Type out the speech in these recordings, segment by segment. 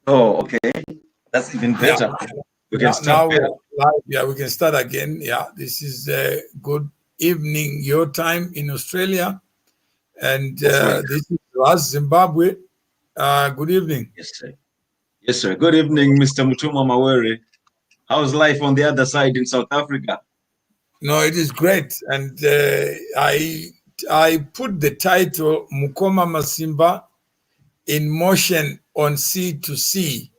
Oh, okay. That's even better. We can start better. We can start again. Yeah, this is a good evening your time in Australia, and this is Ras Zimbabwe. Good evening. Yes, sir. Yes, sir. Good evening, Mr. Mukoma Masimba. How's life on the other side in South Africa? No, it is great, and I put the title Mukoma Masimba in motion on C2C,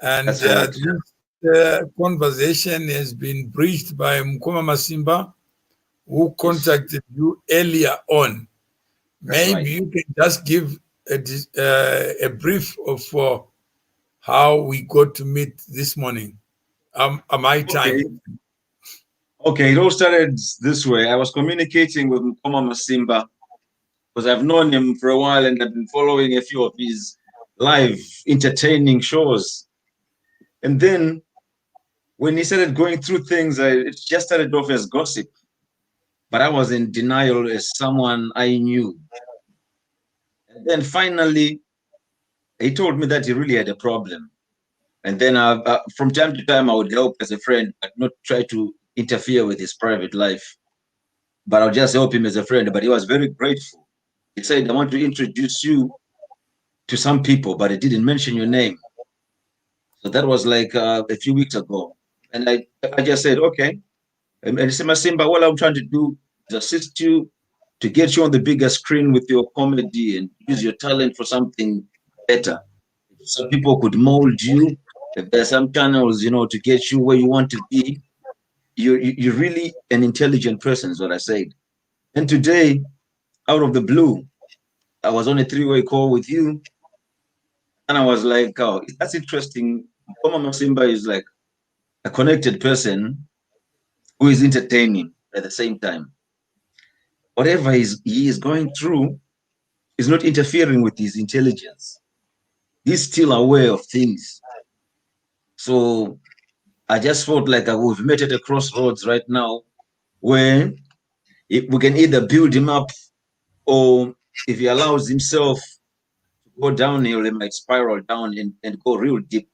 and this conversation has been briefed by Mukoma Masimba, who contacted you earlier on. Maybe you can just give a brief of how we got to meet this morning. My time. Okay, it all started this way. I was communicating with Mukoma Masimba because I've known him for a while and I've been following a few of his live entertaining shows. And then when he started going through things, it just started off as gossip. But I was in denial as someone I knew. And then finally, he told me that he really had a problem. And then from time to time, I would help as a friend, but not try to interfere with his private life. But I'll just help him as a friend. But he was very grateful. He said, I want to introduce you to some people, but he didn't mention your name. So that was like a few weeks ago. And I just said, okay. And he said, Masimba, all I'm trying to do is assist you to get you on the bigger screen with your comedy and use your talent for something better. So people could mold you. If there's some channels, to get you where you want to be, you're really an intelligent person, is what I said. And today, out of the blue, I was on a three-way call with you. And I was like, oh, that's interesting. Mukoma Masimba is like a connected person who is entertaining at the same time. Whatever he is going through is not interfering with his intelligence. He's still aware of things. So I just felt like we've met at a crossroads right now where we can either build him up, or if he allows himself to go downhill, he might spiral down and go real deep.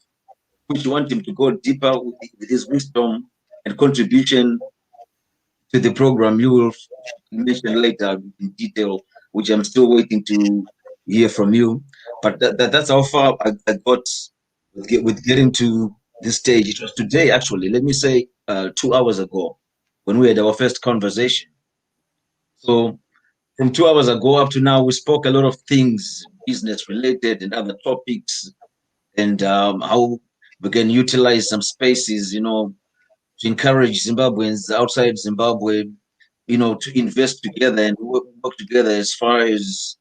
Which you want him to go deeper with his wisdom and contribution to the program. You will mention later in detail, which I'm still waiting to hear from you. But that's how far I got with getting to this stage. It was today, actually, let me say 2 hours ago, when we had our first conversation. So from 2 hours ago up to now, we spoke a lot of things, business related and other topics, and how we can utilize some spaces, to encourage Zimbabweans outside Zimbabwe, to invest together and work together as far as,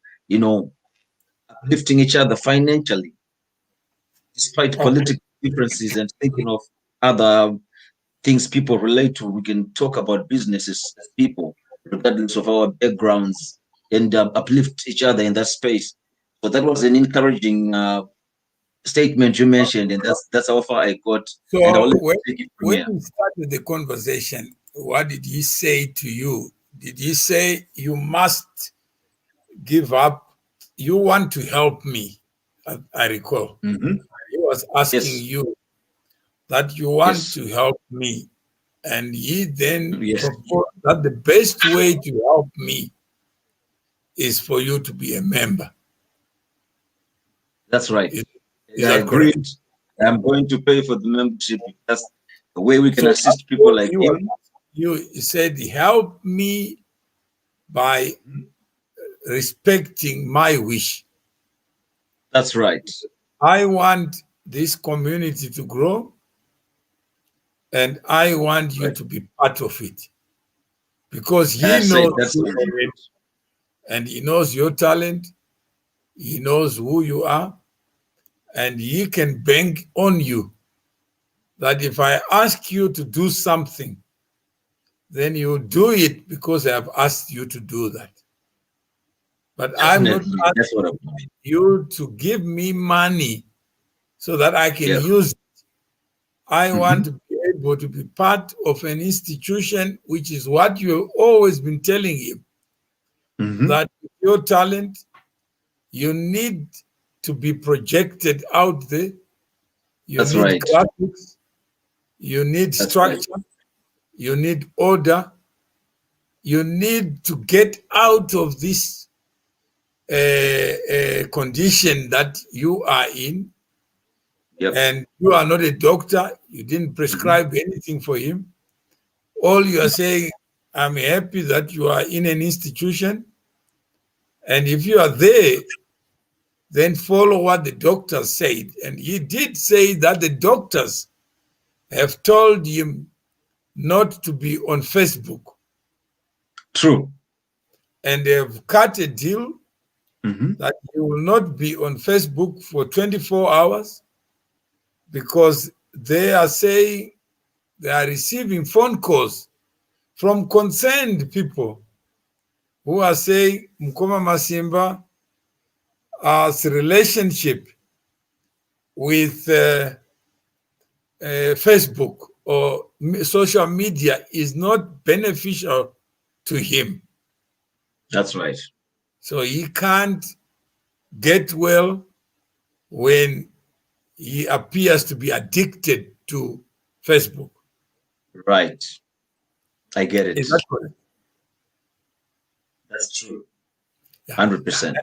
uplifting each other financially, despite political differences, and thinking of other things people relate to. We can talk about businesses as people, regardless of our backgrounds, and uplift each other in that space. So that was an encouraging statement you mentioned, and that's how far I got. So and when you started the conversation, what did he say to you? Did he say you must give up? You want to help me? I recall. Mm-hmm. He was asking you that you want to help me, and he then proposed that the best way to help me is for you to be a member. That's right. I agreed. I'm going to pay for the membership. That's the way we can assist people like him. You said, help me by respecting my wish. That's right. I want this community to grow, and I want you to be part of it, because he knows your talent, and he knows your talent. He knows who you are, and he can bank on you that if I ask you to do something, then you do it because I have asked you to do that. But I'm not asking you to give me money so that I can use it. I want to be able to be part of an institution, which is what you've always been telling him, that with your talent, you need to be projected out there. You That's need right. graphics, you need structure, you need order, you need to get out of this condition that you are in. Yep. And you are not a doctor, you didn't prescribe anything for him. All you are saying, I'm happy that you are in an institution. And if you are there, then follow what the doctors said. And he did say that the doctors have told him not to be on Facebook. True. And they have cut a deal that he will not be on Facebook for 24 hours because they are saying they are receiving phone calls from concerned people who are saying Mukoma Masimba's relationship with Facebook or social media is not beneficial to him. That's right. So he can't get well when he appears to be addicted to Facebook. Right. I get it. Is that correct? That's true. 100%.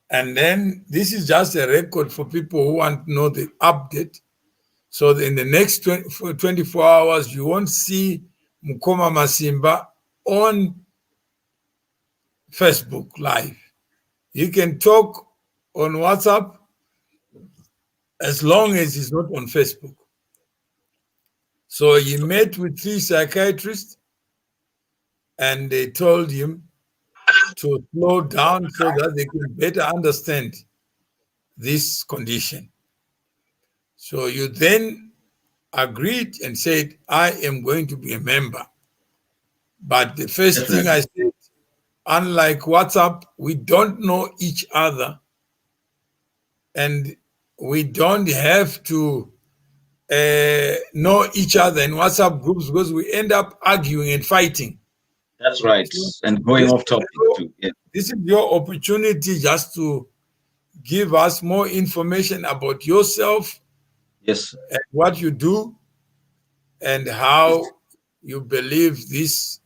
And then this is just a record for people who want to know the update. So in the next 24 hours, you won't see Mukoma Masimba on Facebook Live. You can talk on WhatsApp as long as he's not on Facebook. So he met with 3 psychiatrists and they told him to slow down so that they can better understand this condition. So you then agreed and said, I am going to be a member. But the first thing I said, unlike WhatsApp, we don't know each other and we don't have to know each other in WhatsApp groups because we end up arguing and fighting. That's right. And going off topic too. Yeah. This is your opportunity just to give us more information about yourself. Yes. And what you do and how you believe this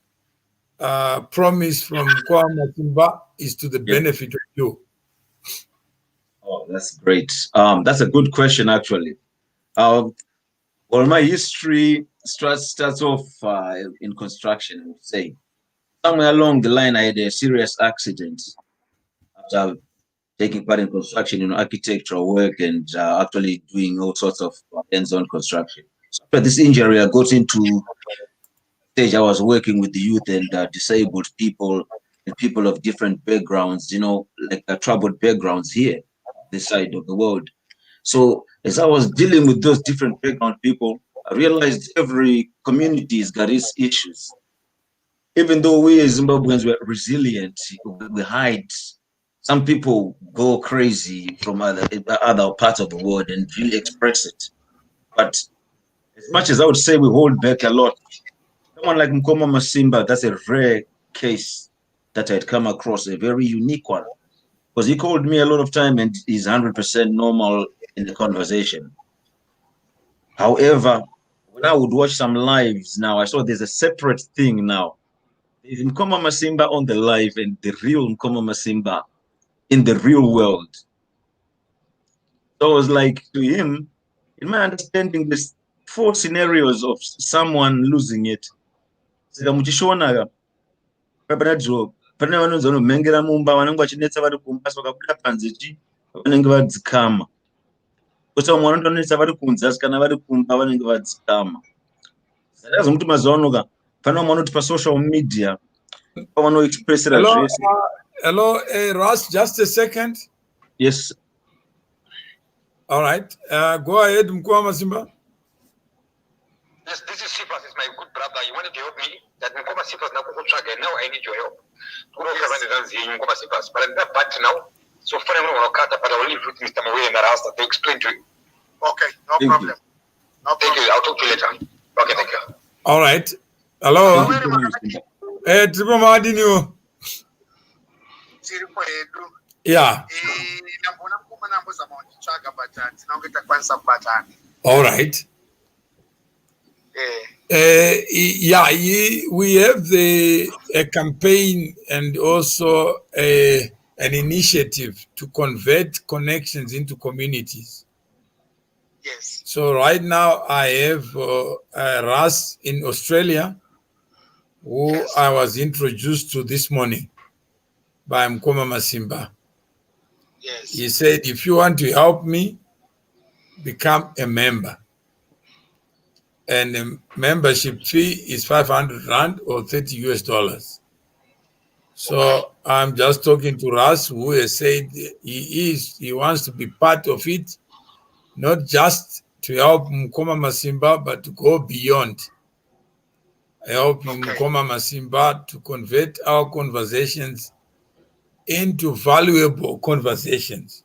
promise from Mukoma Masimba is to the benefit of you. Oh, that's great. That's a good question, actually. Well, my history starts off in construction, I would say. Somewhere along the line, I had a serious accident after taking part in construction, architectural work and actually doing all sorts of hands-on construction. So after this injury, I got into stage. I was working with the youth and disabled people and people of different backgrounds, like troubled backgrounds here, this side of the world. So as I was dealing with those different background people, I realized every community has got its issues. Even though we as Zimbabweans were resilient, we hide. Some people go crazy from other parts of the world and really express it. But as much as I would say we hold back a lot, someone like Mukoma Masimba, that's a rare case that I'd come across, a very unique one. Because he called me a lot of time and he's 100% normal in the conversation. However, when I would watch some lives now, I saw there's a separate thing now. There's Mukoma Masimba on the live and the real Mukoma Masimba in the real world. So I was like, to him, in my understanding, there's 4 scenarios of someone losing it. Pane vanonzi vanomhengera mumba vanenge vachinetsa vari kumba so vakabuda panze vanenge vadzikama. Koita vamwe vanondonetsa vari kunze asi kana vari kumba vanenge vadzikama. Ndakazomuti mazuva ano pane vamwe vanoti pasocial media pavanoexpressera zvese. Hello, Ross, just a second. Yes. All right. Go ahead, Mukoma Masimba. Yes, this is Sipas, is my good brother. You wanted to help me? That Mukoma Sipas now I need your help. But I'm back now. So for I'm going to cut, but I will leave with Mr. Maway and Rasta to explain to you. Okay, no problem. No, thank you. I'll talk to you later. Okay, thank you. All right. Hello. Triple Madinu. Yeah. All right. Yeah, we have a campaign and also an initiative to convert connections into communities. Yes. So right now I have Russ in Australia, who Yes. I was introduced to this morning by Mukoma Masimba. Yes. He said, if you want to help me, become a member. And the membership fee is 500 Rand or 30 US dollars. So I'm just talking to Russ, who has said he wants to be part of it, not just to help Mukoma Masimba, but to go beyond. Helping Mukoma Masimba to convert our conversations into valuable conversations.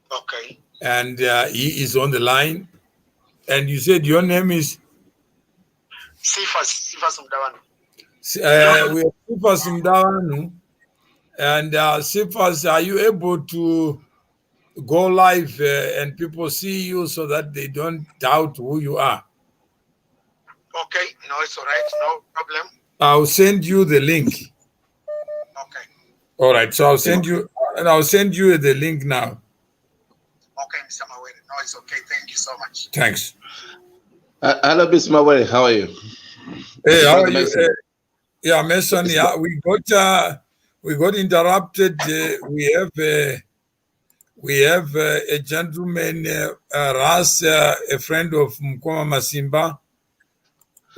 Okay. And he is on the line. And you said your name is? Sifas Mdawanu. We have Sifas Mdawanu. And Sifas, are you able to go live and people see you so that they don't doubt who you are? Okay, no, it's all right, no problem. I'll send you the link. Okay. All right, so I'll send you the link now. Okay, Mr. Mawere. No, it's okay. Thank you so much. Thanks. Hello, Mr. Mawere. How are you? Hey, how are you? Yeah, Mason. Yeah, we got interrupted. We have a gentleman, Ras, a friend of Mukoma Masimba,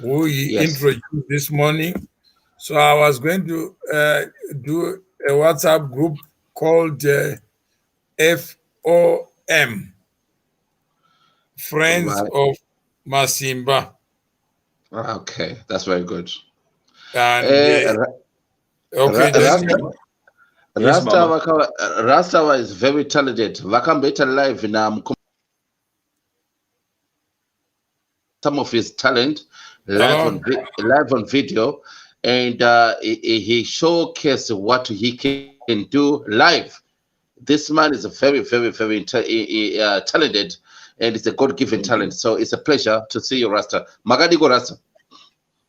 who he introduced this morning. So I was going to do a WhatsApp group called FOM, Friends of Masimba. Okay, that's very good. And okay, Rastawa is very talented. Vakambeta live na some of his talent live on video, and he showcased what he can do live. This man is a very, very, very talented, and it's a God-given talent. So it's a pleasure to see you, Rasta. Magadigo Rasta.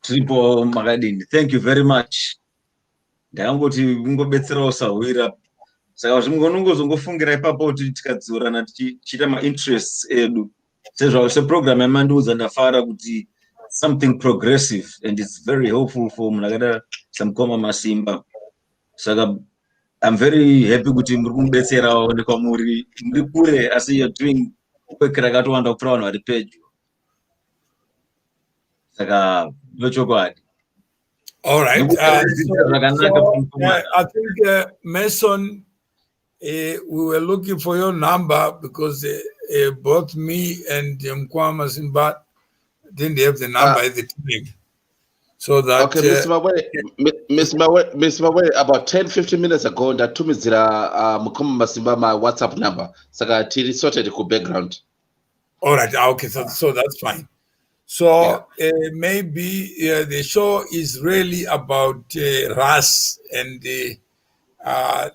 Triple Magadini. Thank you very much. Ndangoti ngobetsera usahwira saka zvingonongozongofungira ipapo kuti tikadzorana tichiita ma-interests edu seprogram yamandiudza ndafara kuti something progressive and it's very helpful for munhu akaita samukoma Masimba. Saka I'm very happy kuti muri kumubetsera waonekwa muri kure asi you're doing work rakatowanda kupfuura vanhu vari pedyo. Saka ndochokwadi. All right. I think, Mason, we were looking for your number because both me and Mukoma Masimba didn't have the number at the time. So that. Okay, Mr. Mawere, about 10-15 minutes ago, that to me Mukoma Masimba my WhatsApp number. Saka tiri sorted the background. All right. Okay, so that's fine. So maybe the show is really about Ras, and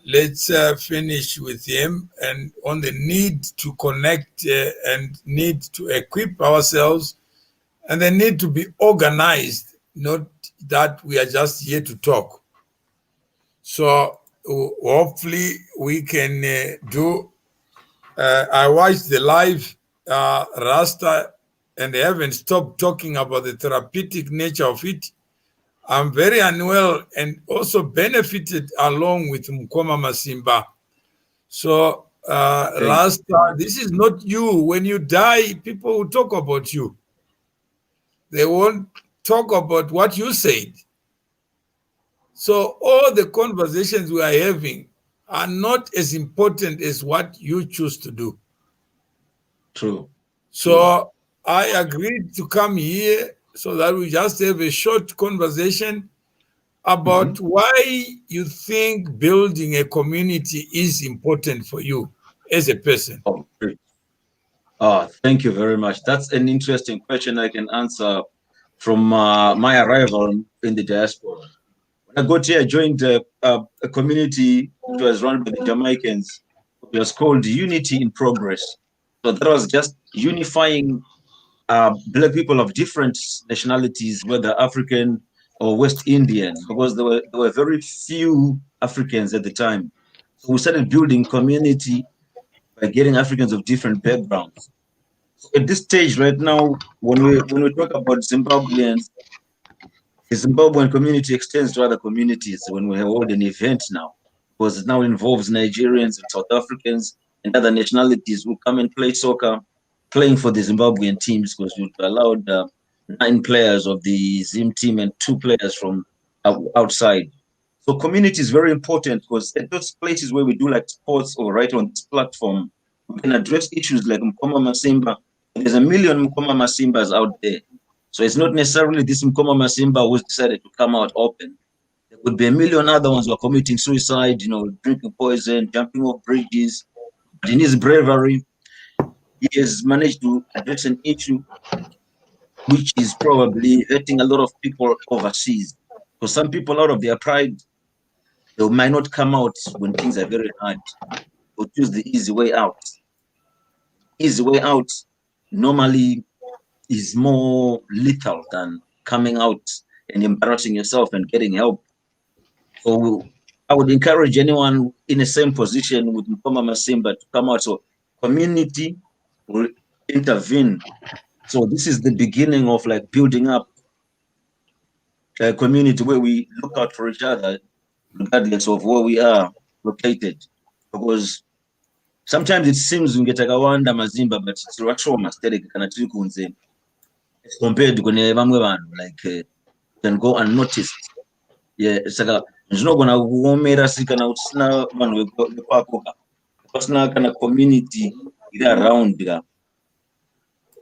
let's finish with him and on the need to connect and need to equip ourselves, and the need to be organized, not that we are just here to talk. So hopefully we can do. I watched the live Rasta, and they haven't stopped talking about the therapeutic nature of it. I'm very unwell and also benefited along with Mukoma Masimba. So, Rasta, this is not you. When you die, people will talk about you. They won't talk about what you said. So all the conversations we are having are not as important as what you choose to do. True. So I agreed to come here so that we just have a short conversation about why you think building a community is important for you as a person. Oh, great. Thank you very much. That's an interesting question I can answer from my arrival in the diaspora. When I got here, I joined a community which was run by the Jamaicans. It It was called Unity in Progress. So that was just unifying Black people of different nationalities, whether African or West Indian, because there were very few Africans at the time. So we started building community by getting Africans of different backgrounds. So at this stage right now, when we talk about Zimbabweans, the Zimbabwean community extends to other communities when we hold an event now, because it now involves Nigerians and South Africans and other nationalities who come and play soccer, playing for the Zimbabwean teams, because we allowed 9 players of the Zim team and 2 players from outside. So community is very important, because at those places where we do like sports or right on this platform, we can address issues like Mukoma Masimba. There's a million Mukoma Masimbas out there. So it's not necessarily this Mukoma Masimba who's decided to come out open. There could be a million other ones who are committing suicide, drinking poison, jumping off bridges. But in his bravery, he has managed to address an issue which is probably hurting a lot of people overseas. Because some people, out of their pride, they might not come out when things are very hard. They'll choose the easy way out. Easy way out normally is more lethal than coming out and embarrassing yourself and getting help. So I would encourage anyone in the same position with Mukoma Masimba to come out. So community will intervene. So this is the beginning of like building up a community where we look out for each other, regardless of where we are located. Because sometimes it seems ungetakawanda Mazimba, but it's actual mistake kana tiri kunze. Compared to vamwe vanhu, like can go unnoticed. Yeah, saka zvinogona kuomera sei kana usina vanhu vekwako pasina kana community iri around ka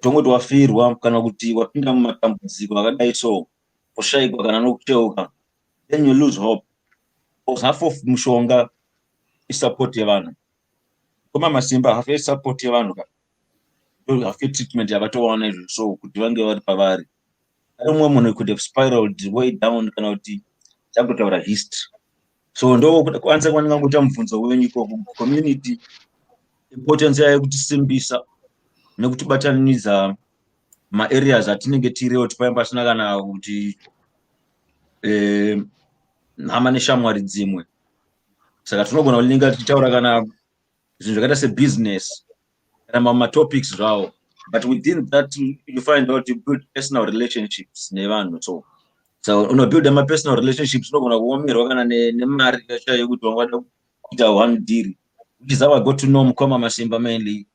tongoti wafirwa kana kuti wapinda mumatambudziko akadai so kushayikwa kana nokuteuka, then you lose hope. Half of mushonga isupport yevanhu. Mukoma Masimba half support yevanhu ka half treatment yavatowana izvo so kuti vange vari pavari. Umwe munhu could have spiraled way down kana kuti takutotaura history. So ndo kuanza kwaninga kuita mubvunzo wenyu community importance yayo kutisimbisa nekutibatanidza maareas atinenge tiriwo tipaimba pasina kana kuti hama neshamwari dzimwe. Saka tinogona kulinga tichitaura kana zvinhu zvakaita sebusiness kana mamatopics zvawo, but within that you find out you build personal relationships nevanhu. So unobuilda ma-personal relationships unogona kuomerwa kana nemari yacho yekuti wangada kuita one deal, which is how I got to know Mukoma Masimba mainly.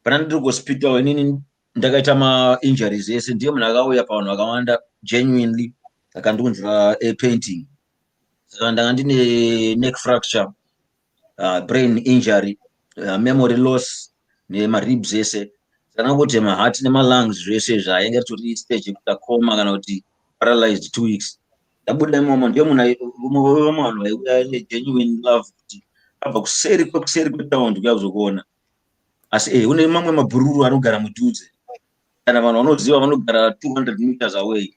Pana ndiri kuhospital inini ndakaita ma-injuries ese, ndiye munhu akauya pavanhu vakawanda genuinely akandiunzira painting. Saka ndanga ndine neck fracture, brain injury, memory loss nemaribs ese. Saka kuti maheart nemalungs zvese zvainge ritori stage yekuti akoma kana kuti paralyzed 2 weeks. Ndabuda imomo ndiye munhu wevanhu vaiuya negenuine love kuti abva kuseri kwetaundi kuya kuzokuona. Asi une mamwe mabhururu anogara mudhuze kana vanhu vanoziva vanogara 200 meters away.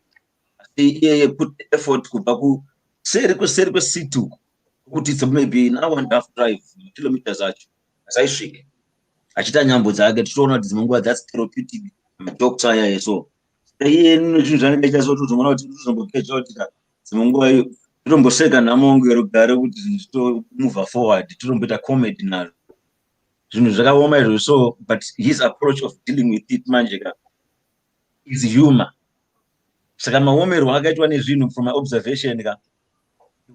Asi iyeye put effort kubva kuseri kwe-C2 kuti it's maybe an hour and a half drive kilometers acho. Asaisvike achiita nyambo dzake, tichiona kuti dzimwe nguva that's therapeutic madoctor aya so iye zvinhu zvanenge achazotozomona kuti tozombokecha kuti dzimwe nguva iyo titomboseka nhamo yangu yerugare kuti zvinhu zvitomove forward, titomboita comedy nazvo. Zvinhu zvakaoma izvo. So but his approach of dealing with it manje is humor. Saka maomerwo akaitwa nezvinhu from my observation the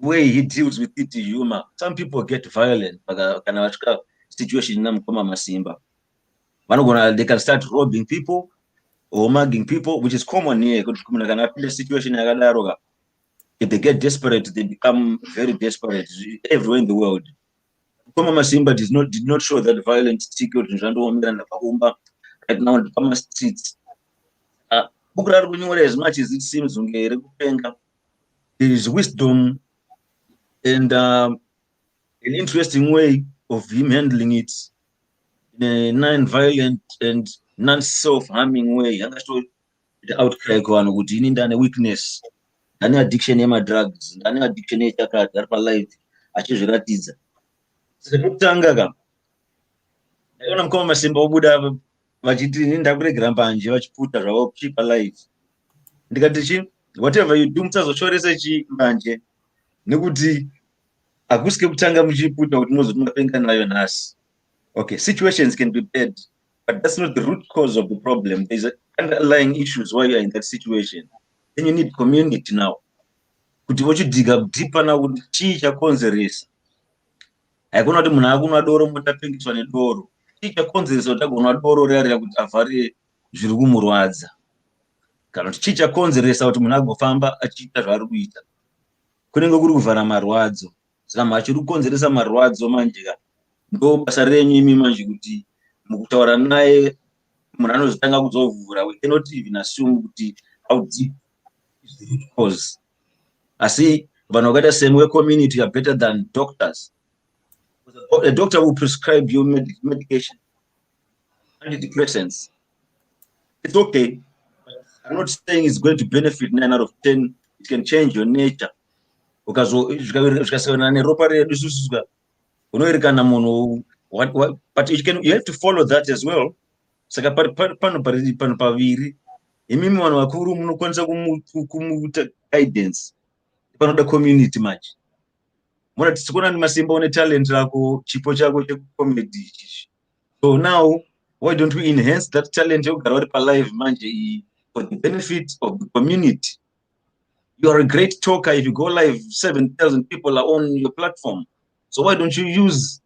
way he deals with it humor. Some people get violent kana vasvika situation na Mukoma Masimba, they can start robbing people or mugging people, which is common here. Kana situation yakadaro, if they get desperate, they become very desperate everywhere in the world. Mukoma Masimba did not show that violent secret right now in the streets. As much as it seems, there is wisdom and an interesting way of him handling it in a non-violent and non-self-harming way. The outcry kwano kuti ini ndane weakness, ndane addiction yemadrugs, ndane addiction yechakati ari palife achizviratidza. Saka tokutanga Ona Mukoma Masimba obuda vachiti ndakuregera mbanje vachiputa zvavo chipa live. Ndikati whatever you do mutsazoshoresa mbanje nekuti hakusike kutanga muchiputa kuti munozoti mapenga nayo nhasi. Okay, situations can be bad, but that's not the root cause of the problem. There's underlying issues why you're in that situation. Then you need community now. Kuti vochidhiga deeper now kuti chii chakonzeresa. Haikona kuti munhu akunwa doro mundapengiswa nedoro. Chii chakonzeresa kuti agonwa doro riyarira kuti avhare zviri kumurwadza. Kana kuti chii chakonzeresa kuti munhu agofamba achiita zvaari kuita. Kunenge kuri kuvhara marwadzo. Saka munhu achiri kukonzeresa marwadzo manje ndo basa renyu imi manje kuti mukutaura naye munhu anozotanga kuzovhura. We cannot even assume kuti how deep is the root cause. Asi vanhu vakaita same community are better than doctors. A doctor will prescribe you medication, antidepressants. It's okay. I'm not saying it's going to benefit 9 out of 10. It can change your nature. Because but you have to follow that as well. Saka pano paviri. Imimi vanhu vakuru munokwanisa kumuita guidance. Panoda community much. Mona tisikona ni Masimba une talent rako chipo chako checomedy. So now why don't we enhance that talent yogara uri palive manje for the benefit of the community? You are a great talker. If you go live, 7,000 people are on your platform. So why don't you use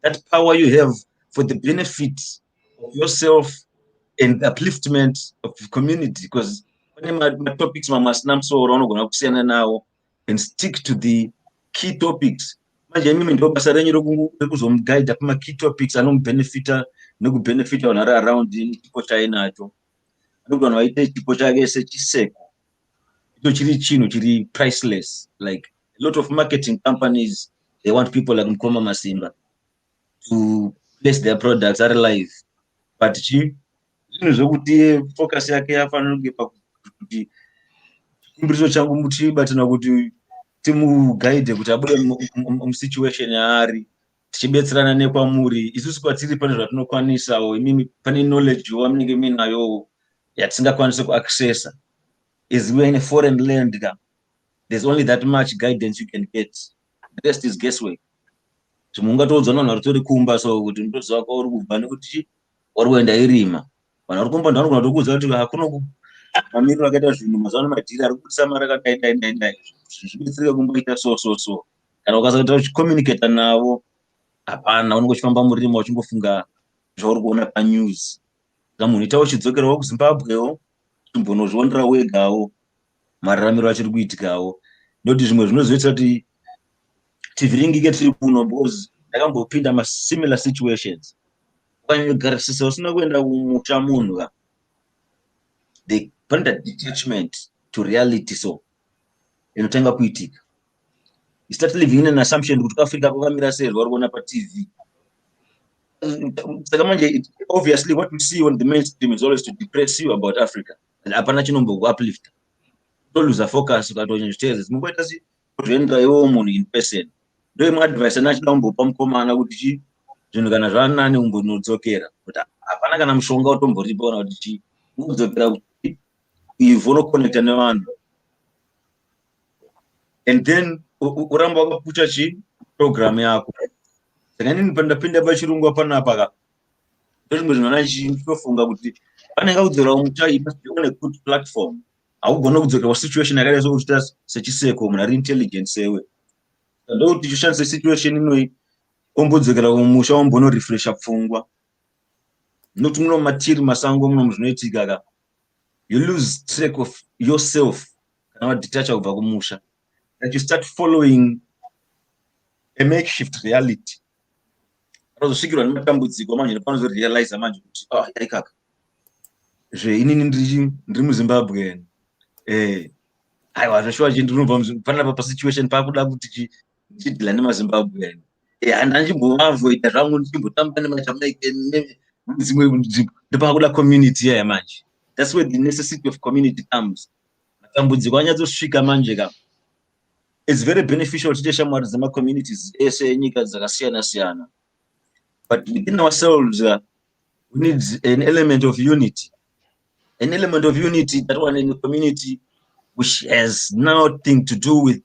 that power you have for the benefit of yourself and upliftment of the community? Because when my topics must now and stick to the key topics. Manje mimi ndo basa renyu rekuzomguide kuma key topics anomubenefita nekubenefita vanhu vari around chipo chainacho. Ndokuti vanhu vaite chipo chake sechiseko. Chiri chinhu chiri priceless. Like a lot of marketing companies, they want people like Mukoma Masimba to place their products at live. But zvinhu zvokuti focus yake yafanira kunge pakuti chikumbiriso changu muchibatana kuti timuguide kuti abude musituation yaari tichibetserana nekwamuri. Isusu kwatiri pane zvatinokwanisawo. Imimi pane knowledge wamunenge muinayo yatisingakwanisi kuaccessa. Is we're in a foreign land. There's only that much guidance you can get. The rest is guesswork. So munga todzana na rutori kumba so kuti ndoziva kwa uri kubva nekuti uri kuenda irima. Vanhu vari kumba ndano kana tokuza kuti hakuna mamiriro akaita zvinhu mazano madhiri ari kuisa mara akadai zvibetsereka kumboita so. Kana ukasaita uchicommunicate navo hapana unenge uchifamba murima uchingofunga zvauri kuona panews. Saka munhu ita uchidzokerawo kuZimbabwewo kumbonozvionera wegawo mararamiro achiri kuitikawo. Ndokuti zvimwe zvinozoita kuti tivhiringike tiri kuno because ndakambopinda masimilar situations. Ukanyogarisisa usina kuenda kumusha munhu they find that detachment to reality so inotanga kuitika. You start living in an assumption kuti Africa kwakamira sei vari kuona paTV. Saka manje obviously what we see on the mainstream is always to depress you about Africa. Hapana chinombo uplifta. Don't lose focus ukatonya chitezi. Mungoita si kuzviendera iwo munhu in person. Ndo imwe advice anachidombopa Mukomana kuti zvinhu kana zvanani umbonodzokera. Kuti hapana kana mushonga utomboripa ona kuti unodzokera kuti ivono connect nevanhu. And then uramba wakapucha program yako. Saka nini pandapinda pachirungu panapa ndozvimwe zvinhu ndinofunga kuti panenge kudzora mucha you must be on a good platform. Haugona kudzokera situation yakaita sokuchita sechiseko munhu ari intelligent sewe. Ndokuti tichishandisa situation inoyi ombodzokera kumusha ombonorefresha pfungwa. Nokuti muno matiri masango muno zvinoitika you lose track of yourself kana wadetacha kubva kumusha. That you start following a makeshift reality. Rozosvikirwa nematambudziko manje panozorealize manje kuti yaikaka inini ndiri muZimbabwe aiwa zvashuwa ndinobva panapa pasituation pakuda kuti ndichidhila nemaZimbabwe handachimboavoida zvangu ndichimbotamba nemajamaika dzimwe ndopakuda community yaya manje. That's where the necessity of community comes. Matambudziko anyatsosvika manje it's very beneficial kuti shamwari dzema communities ese enyika dzakasiyana siyana. But within ourselves, we need an element of unity. An element of unity, that one in the community, which has nothing to do with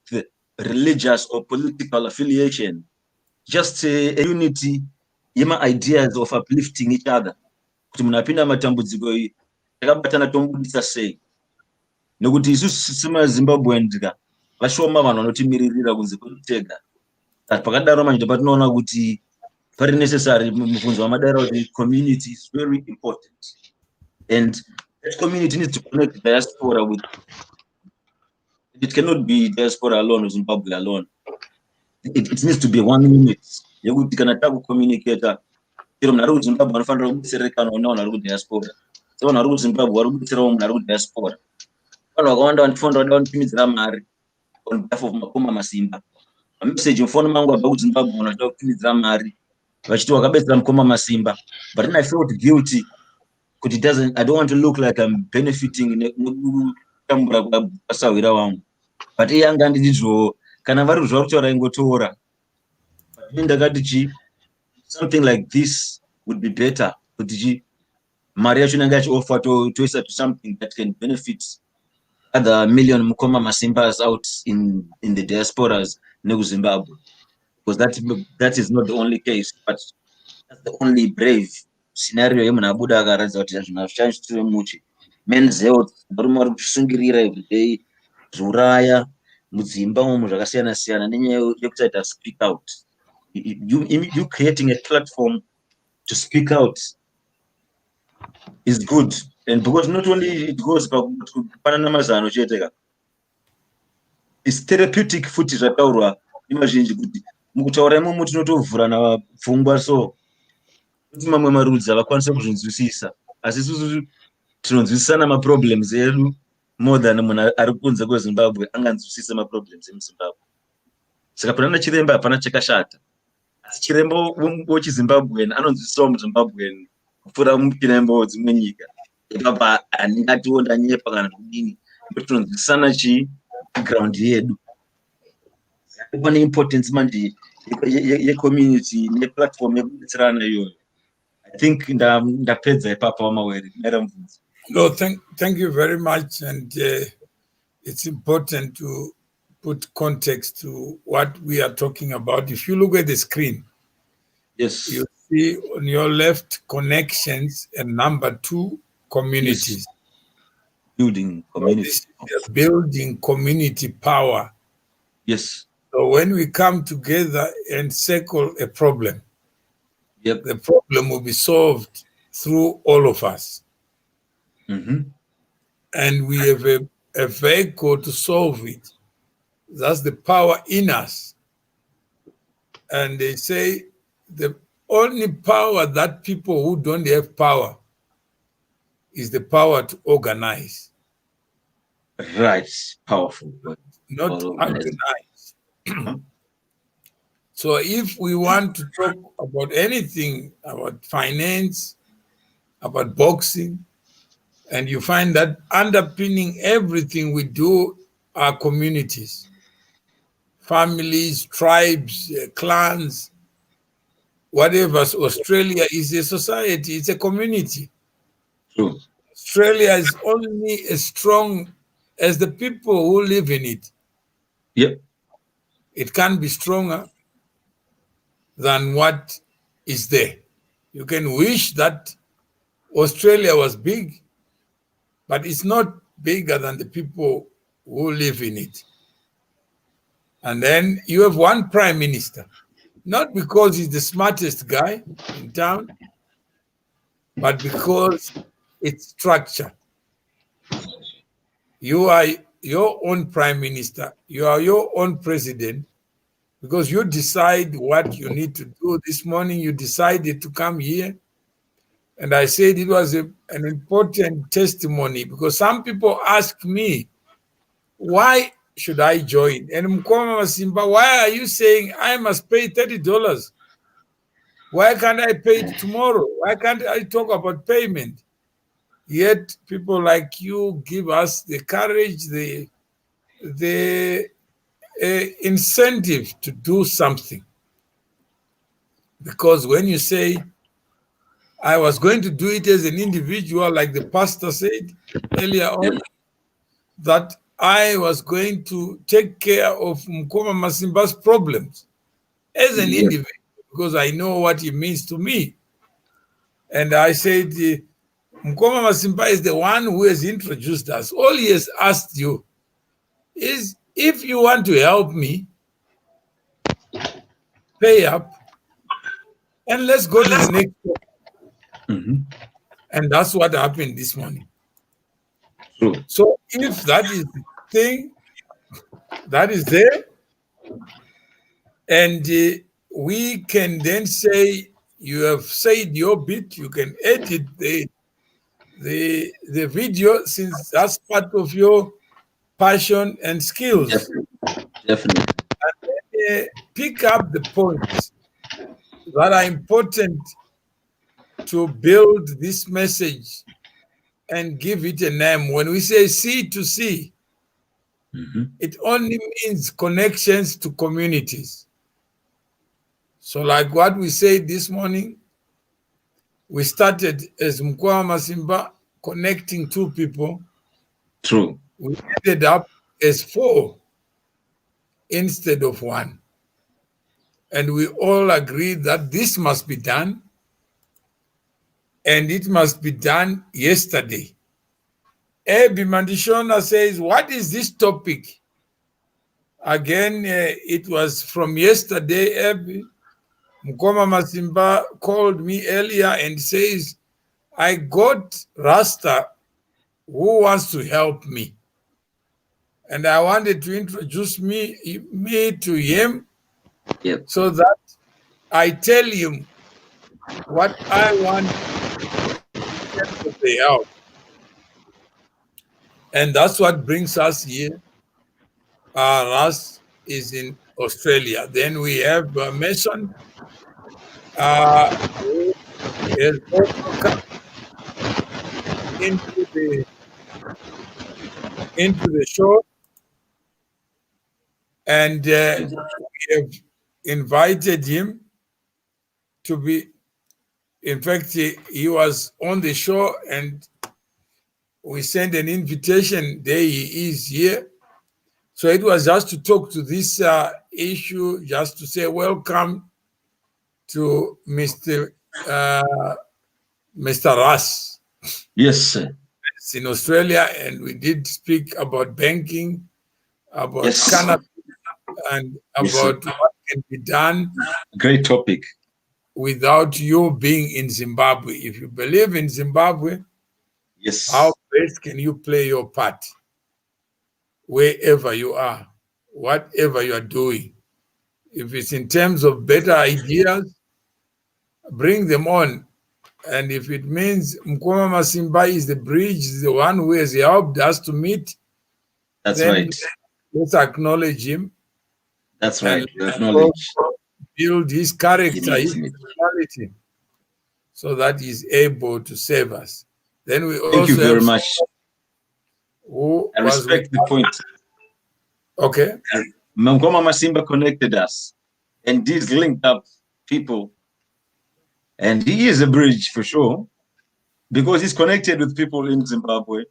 religious or political affiliation. Just a unity, ideas of uplifting each other. Kuti munapinda matambudziko iyi takabatana tombudisa sei, nekuti isusu semazimbabwean vashoma vanhu vanotimiririra kunze kwekutega. Pakadaro manje patinoona kuti very necessary mubvunzo wamadaira kuti community is very important, and that community needs to connect diaspora with. It cannot be diaspora alone or Zimbabwe alone. It needs to be one unit. Yekuti kana takucommunicata chero munhu ari kuzimbabwe anofanira kudetserekana navanhu vari kudiaspora, sevanhu vari kuzimbabwe vari kudetserawo munhu ari kudiaspora. Vanhu vakawanda vandifonda vada vanotimidzira mari on behalf of Mukoma Masimba. Mameseji mufoni mangu abva kuzimbabwe vanhu vachida kutimidzira mari vachiti wakabetsera Mukoma Masimba, but then I felt guilty kuti I don't want to look like I'm benefiting nekutambura kwasawira wangu, but iye anga andidizvo kana vari kuzva kutaura ingotora. But ndakati something like this would be better kuti mari yacho inenge yachioffer toisa to something that can benefit other million Mukoma Masimbas out in the diasporas nekuZimbabwe, because that is not the only case, but that's the only brave scenario yemunhu abuda akaratidza kuti zvinhu hazvichandiitire muchi. Men's health, varume vari kusungirira everyday, zviuraya mudzimba umu zvakasiyana siyana nenyaya yekuti aita speak out. You creating a platform to speak out is good, and because not only it goes pakupanana mazano chete, it's therapeutic futi zvataurwa nevazhinji kuti mukutaura imomo tinotovhurana pfungwa, so kuti mamwe marudzi havakwanisa kuzvinzwisisa, asi isusu tinonzwisisana maproblems edu more than munhu ari kunze kweZimbabwe anganzwisisa maproblems emuZimbabwe. Saka pana chiremba hapana chakashata, asi chiremba wechiZimbabwean anonzwisisawo muZimbabwean kupfuura chiremba wedzimwe nyika. Ipapa handingatiwo ndanyepa kana kudini, nekuti tinonzwisisana background yedu. Pane importance manje yecommunity neplatform yekudetserana iyoyo. I think ndapedza ipapa wamawere. No, thank you very much, and it's important to put context to what we are talking about. If you look at the screen, yes, you see on your left connections and number 2 communities. Yes. Building community. So building community power. Yes. So when we come together and circle a problem, yep, the problem will be solved through all of us. Mm-hmm. And we have a vehicle to solve it. That's the power in us. And they say the only power that people who don't have power is the power to organize. Right. Powerful. Not to organize. So if we want to talk about anything, about finance, about boxing, and you find that underpinning everything we do are communities, families, tribes, clans, whatever. So Australia is a society, it's a community. True. Australia is only as strong as the people who live in it. Yep. It can't be stronger than what is there. You can wish that Australia was big, but it's not bigger than the people who live in it. And then you have one prime minister, not because he's the smartest guy in town, but because it's structure. You are your own prime minister. You are your own president, because you decide what you need to do. This morning you decided to come here. And I said it was an important testimony, because some people ask me, why should I join? And Mukoma Masimba, why are you saying I must pay $30? Why can't I pay it tomorrow? Why can't I talk about payment? Yet people like you give us the courage, the incentive to do something. Because when you say, I was going to do it as an individual, like the pastor said earlier on, that I was going to take care of Mukoma Masimba's problems as an individual, because I know what it means to me. And I said, Mukoma Masimba is the one who has introduced us. All he has asked you is, if you want to help me, pay up, and let's go to the next step. And that's what happened this morning. True. So if that is the thing that is there, and we can then say, you have said your bit, you can edit the video, since that's part of your passion and skills. Definitely. And then, pick up the points that are important to build this message and give it a name. When we say C2C, it only means connections to communities. So like what we said this morning, we started as Mukoma Masimba, connecting 2 people. True. We ended up as 4 instead of 1. And we all agreed that this must be done, and it must be done yesterday. Ebi Mandishona says, what is this topic? Again, it was from yesterday. Ebi Mukoma Masimba called me earlier and says, I got Rasta who wants to help me. And I wanted to introduce me to him, so that I tell him what I want in terms of the help. And that's what brings us here. Ras is in Australia. Then we have Mason, who has also come into the show. And we have invited him to be, in fact, he was on the show, and we sent an invitation. There he is here. So it was just to talk to this issue, just to say welcome to Mr. Ras. Yes, sir. It's in Australia, and we did speak about banking, about cannabis, and about what can be done. Great topic. Without you being in Zimbabwe. If you believe in Zimbabwe, how best can you play your part? Wherever you are, whatever you are doing. If it's in terms of better ideas, bring them on. And if it means Mukoma Masimba is the bridge, the one who has helped us to meet, that's right. Let's acknowledge him. That's right. Acknowledge. Build his character, his personality, so that he's able to save us. Then we also thank you very much. I respect the point. Okay. Mukoma Masimba connected us, and these linked up people. And he is a bridge for sure, because he's connected with people in Zimbabwe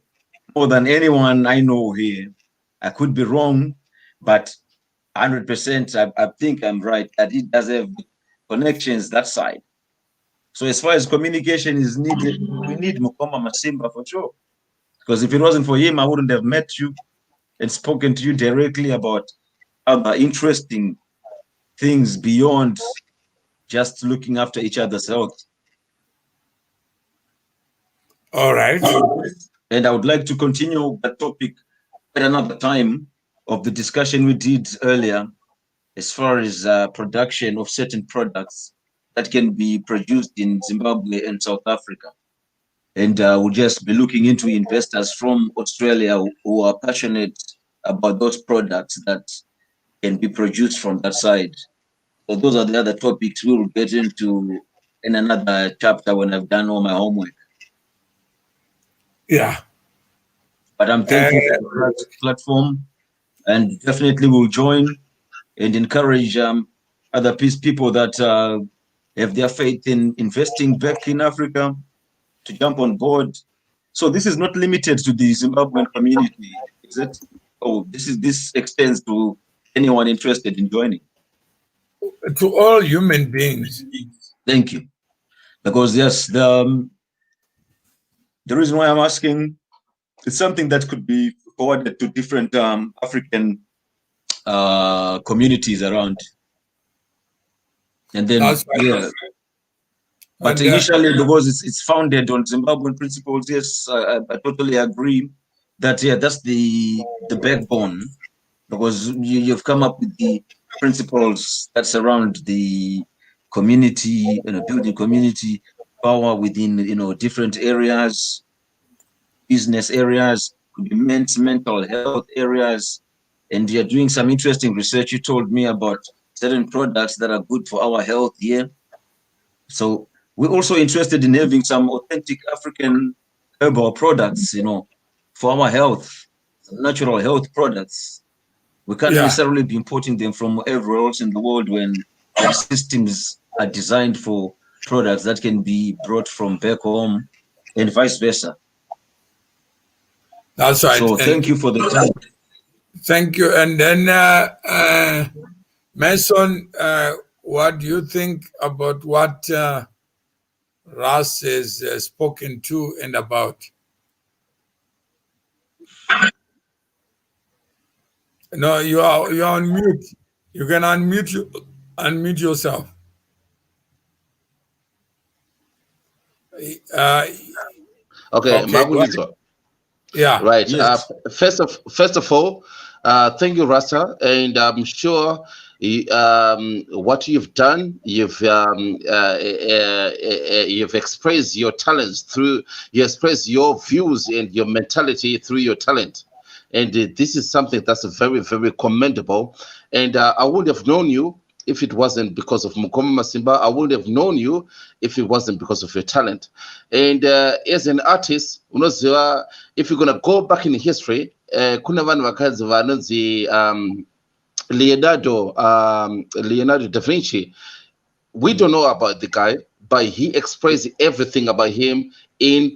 more than anyone I know here. I could be wrong, but 100%, I think I'm right, that he does have connections that side. So as far as communication is needed, we need Mukoma Masimba for sure. Because if it wasn't for him, I wouldn't have met you and spoken to you directly about other interesting things beyond just looking after each other's health. All right. And I would like to continue that topic at another time of the discussion we did earlier, as far as production of certain products that can be produced in Zimbabwe and South Africa. And we'll just be looking into investors from Australia who are passionate about those products that can be produced from that side. So those are the other topics we will get into in another chapter when I've done all my homework. Yeah. But I'm thankful for the platform, and definitely will join and encourage other people that have their faith in investing back in Africa, to jump on board. So this is not limited to the Zimbabwean community, is it? Oh, this extends to anyone interested in joining. To all human beings. Thank you. Because yes, the reason why I'm asking, it's something that could be forwarded to different African communities around. And then, yeah. But initially, because it's founded on Zimbabwean principles, yes, I totally agree that, yeah, that's the backbone, because you've come up with the principles that surround the community, building community power within, different areas, business areas, could be mental health areas, and you're doing some interesting research. You told me about certain products that are good for our health here. So we're also interested in having some authentic African herbal products, for our health, natural health products. We can't necessarily be importing them from everywhere else in the world when our systems are designed for products that can be brought from back home and vice versa. That's right. So thank you for the time. Thank you. And then, Mason, what do you think about what Russ has spoken to and about? No, you're on mute. You can unmute yourself. Okay. Yeah. Right. Yes. First of all, thank you, Rasta, and I'm sure what you've done, you've expressed your talents you express your views and your mentality through your talent, and this is something that's very, very commendable. And I wouldn't have known you if it wasn't because of Mukoma Masimba. I wouldn't have known you if it wasn't because of your talent. And as an artist, if you're gonna go back in history, kuna vanhu vakadzi vanonzi Leonardo da Vinci. We don't know about the guy, but he expressed everything about him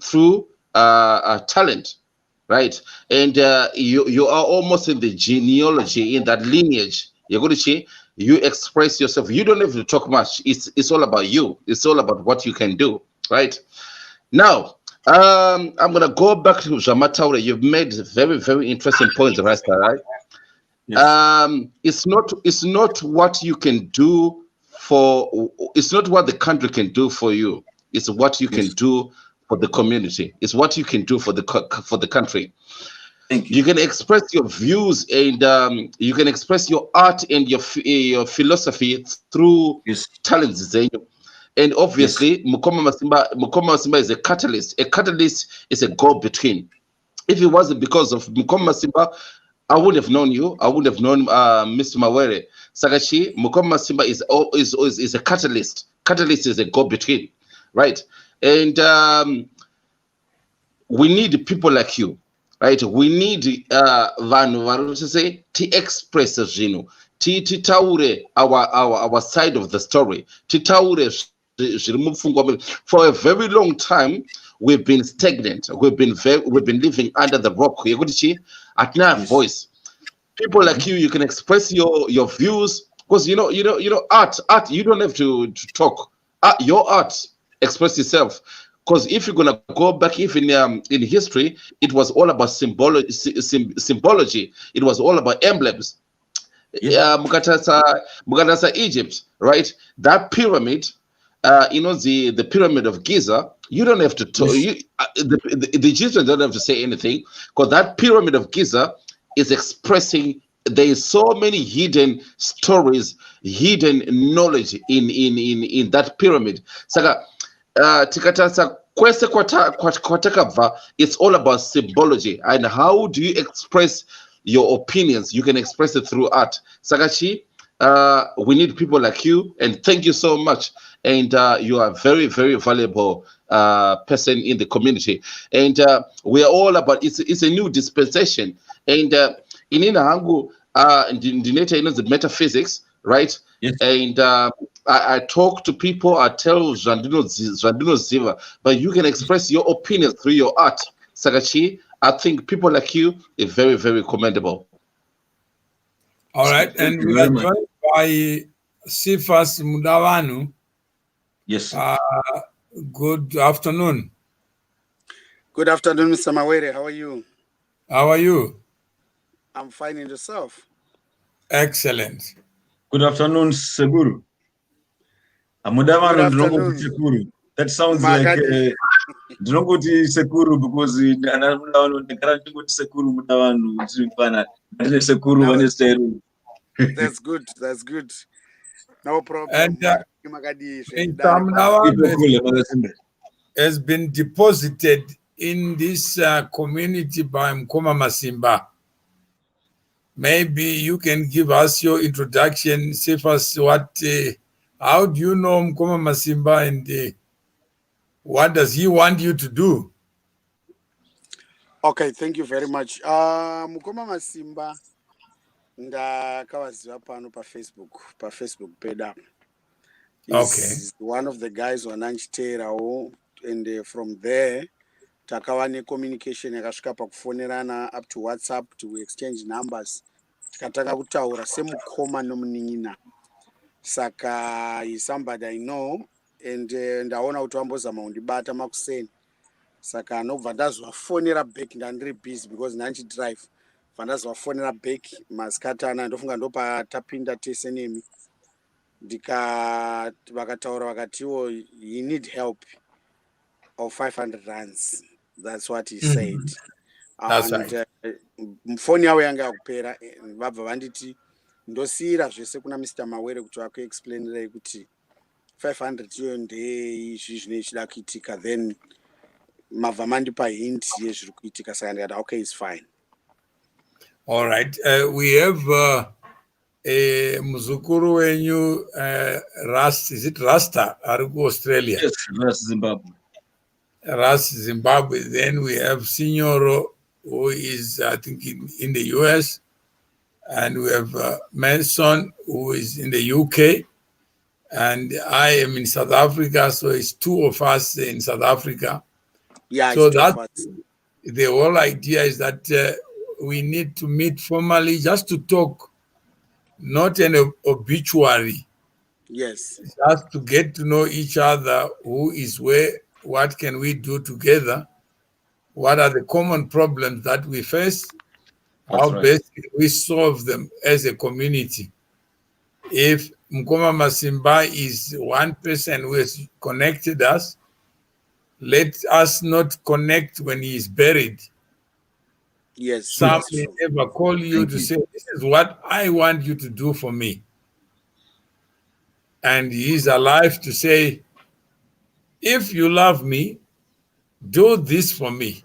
through talent, right? And you are almost in the genealogy, in that lineage. You express yourself. You don't have to talk much. It's all about you. It's all about what you can do, right? Now, I'm gonna go back to Jamataure. You've made very, very interesting points, Rasta, right? Yes. It's not what you can do it's not what the country can do for you. It's what you can do for the community. It's what you can do for the country. You can express your views, and you can express your art and your philosophy through talents. And obviously, Mukoma Masimba is a catalyst. A catalyst is a go-between. If it wasn't because of Mukoma Masimba, I wouldn't have known you. I wouldn't have known Mr. Mawere. Sagashi, Mukoma Masimba is a catalyst. Catalyst is a go-between, right? And we need people like you. Right, we need vanhu vari to express zvinhu, titaure our side of the story, titaure zviri mupfungwa. For a very long time, we've been stagnant. We've been living under the rock. Atina voice. People like you can express your views, because art. You don't have to talk. Your art, express yourself. Because if you're gonna go back even in history, it was all about symbology. It was all about emblems. Mukatasa Egypt, right? That pyramid, the pyramid of Giza. You don't have to talk. The Egyptians don't have to say anything, because that pyramid of Giza is expressing. There is so many hidden stories, hidden knowledge in that pyramid. Saka. Tikatasa kwese kwatakabva, it's all about symbology and how do you express your opinions. You can express it through art. Sakachi, we need people like you, and thank you so much. And you are a very, very valuable person in the community. And we are all about it's a new dispensation. And in Inahangu, the metaphysics, right? Yes. And I talk to people, I tell Zvandino Ziva, but you can express your opinion through your art. Sakachi, I think people like you are very, very commendable. All right, and we are joined by Sifas Mudawanu. Yes. Good afternoon. Good afternoon, Mr. Mawere. How are you? How are you? I'm fine, in yourself. Excellent. Good afternoon, Seguru. Amudavanu Sekuru. That sounds like Drongoti Sekuru because Sekuru Mudavanu Sekuru. That's good. That's good. No problem. And has been deposited in this community by Mukoma Masimba. Maybe you can give us your introduction, say first how do you know Mukoma Masimba and what does he want you to do? Okay, thank you very much. Mukoma Masimba ndakawaziva pano pa Facebook peda. He's one of the guys wananchiteerawo, and from there takawane communication yakasvika pakufonerana up to WhatsApp to exchange numbers. Tikatanga kutaura semukoma nomunin'ina. Saka he's somebody I know, and ndaona kuti wambozama kundibata makuseni. Saka anobva ndazovafonera back ndandiri busy because ndanchidrive. Bva ndazovafonera back masikatana ndofunga ndopatapinda tese nemi. Vakataura vakatiwo he need help of 500 rands. That's what he said. That's and right. Phone yawo yanga yakupera vabva vanditi ndosiyira zvese kuna Mr. Mawere kuti vakuexplainirei kuti 500 iyo ndeizvi zvine ichida kuitika, then mabva mandipa hint yezviri kuitika, saka ndikati okay, it's fine. All right. We have muzukuru wenyu is it Rasta ari Australia? Yes, Ras Zimbabwe. Ras Zimbabwe. Then we have Signoro, who is I think in the US, and we have Manson, who is in the UK, and I am in South Africa, so it's two of us in South Africa. Yeah, so that the whole idea is that we need to meet formally just to talk, not an obituary. Yes. Just to get to know each other, who is where, what can we do together, what are the common problems that we face, how best we solve them as a community. If Mukoma Masimba is one person who has connected us, let us not connect when he is buried. Yes. Some may never call you to say, this is what I want you to do for me. And he is alive to say, if you love me, do this for me.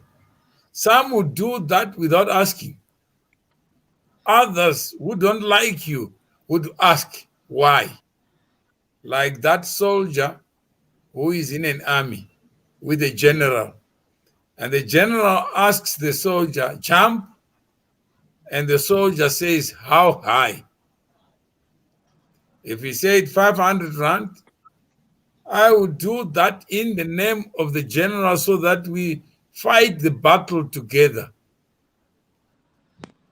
Some would do that without asking. Others who don't like you would ask why. Like that soldier who is in an army with a general. And the general asks the soldier, jump? And the soldier says, how high? If he said 500 rand, I would do that in the name of the general so that we fight the battle together.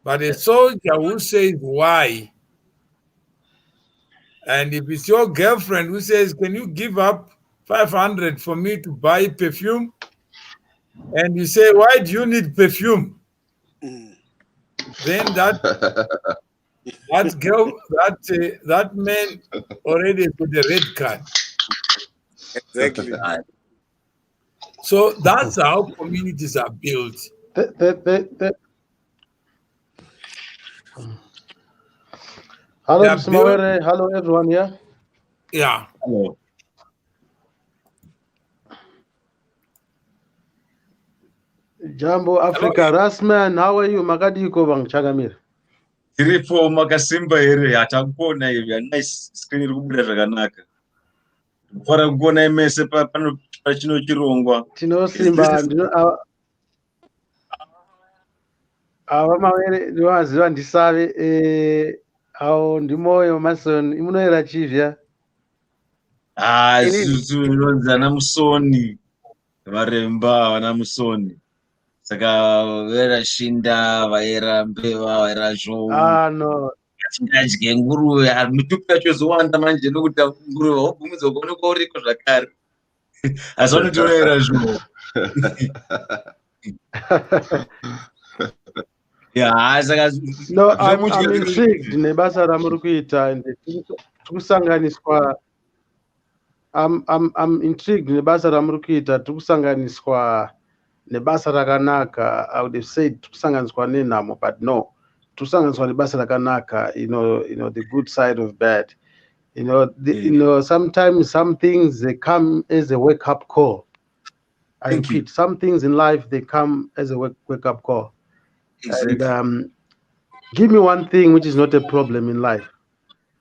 But a soldier who says why, and if it's your girlfriend who says, can you give up 500 for me to buy perfume? And you say, why do you need perfume? Then that man already put the red card. Exactly. So that's how communities are built. Hello, Mr. Mawere. Hello, everyone. Yeah. Hello. Jambo Africa. Rasman, how are you? Makadiko bang chagamir. Tiripo Makasimba ere atakona hivi nice screen iri kubuda zvakanaka. Fara kuona imese pano pachino chirongwa. Tinosimba ava Mawere ndiwaziva ndisave awo ndimoyo Mason imunoera chivya. ronzi ana musoni varemba vana musoni saka vairashinda vaira mbeva vaira zhou no achingadye nguruve mitupi yacho zowanda manje nokuti nguruve wabvumidza kuonekwa uriko zvakare asi vanotiroera zhou no I'm intrigued nebasa ramuri kuita ende tikusanganiswa I'm intrigued nebasa ramuri kuita tikusanganiswa nebasa rakanaka. I would have said tikusanganiswa nenhamo, but no, tikusanganiswa nebasa rakanaka, you know the good side of bad. You know, sometimes some things they come as a wake-up call. I repeat, some things in life they come as a wake-up call. Exactly. And give me one thing which is not a problem in life,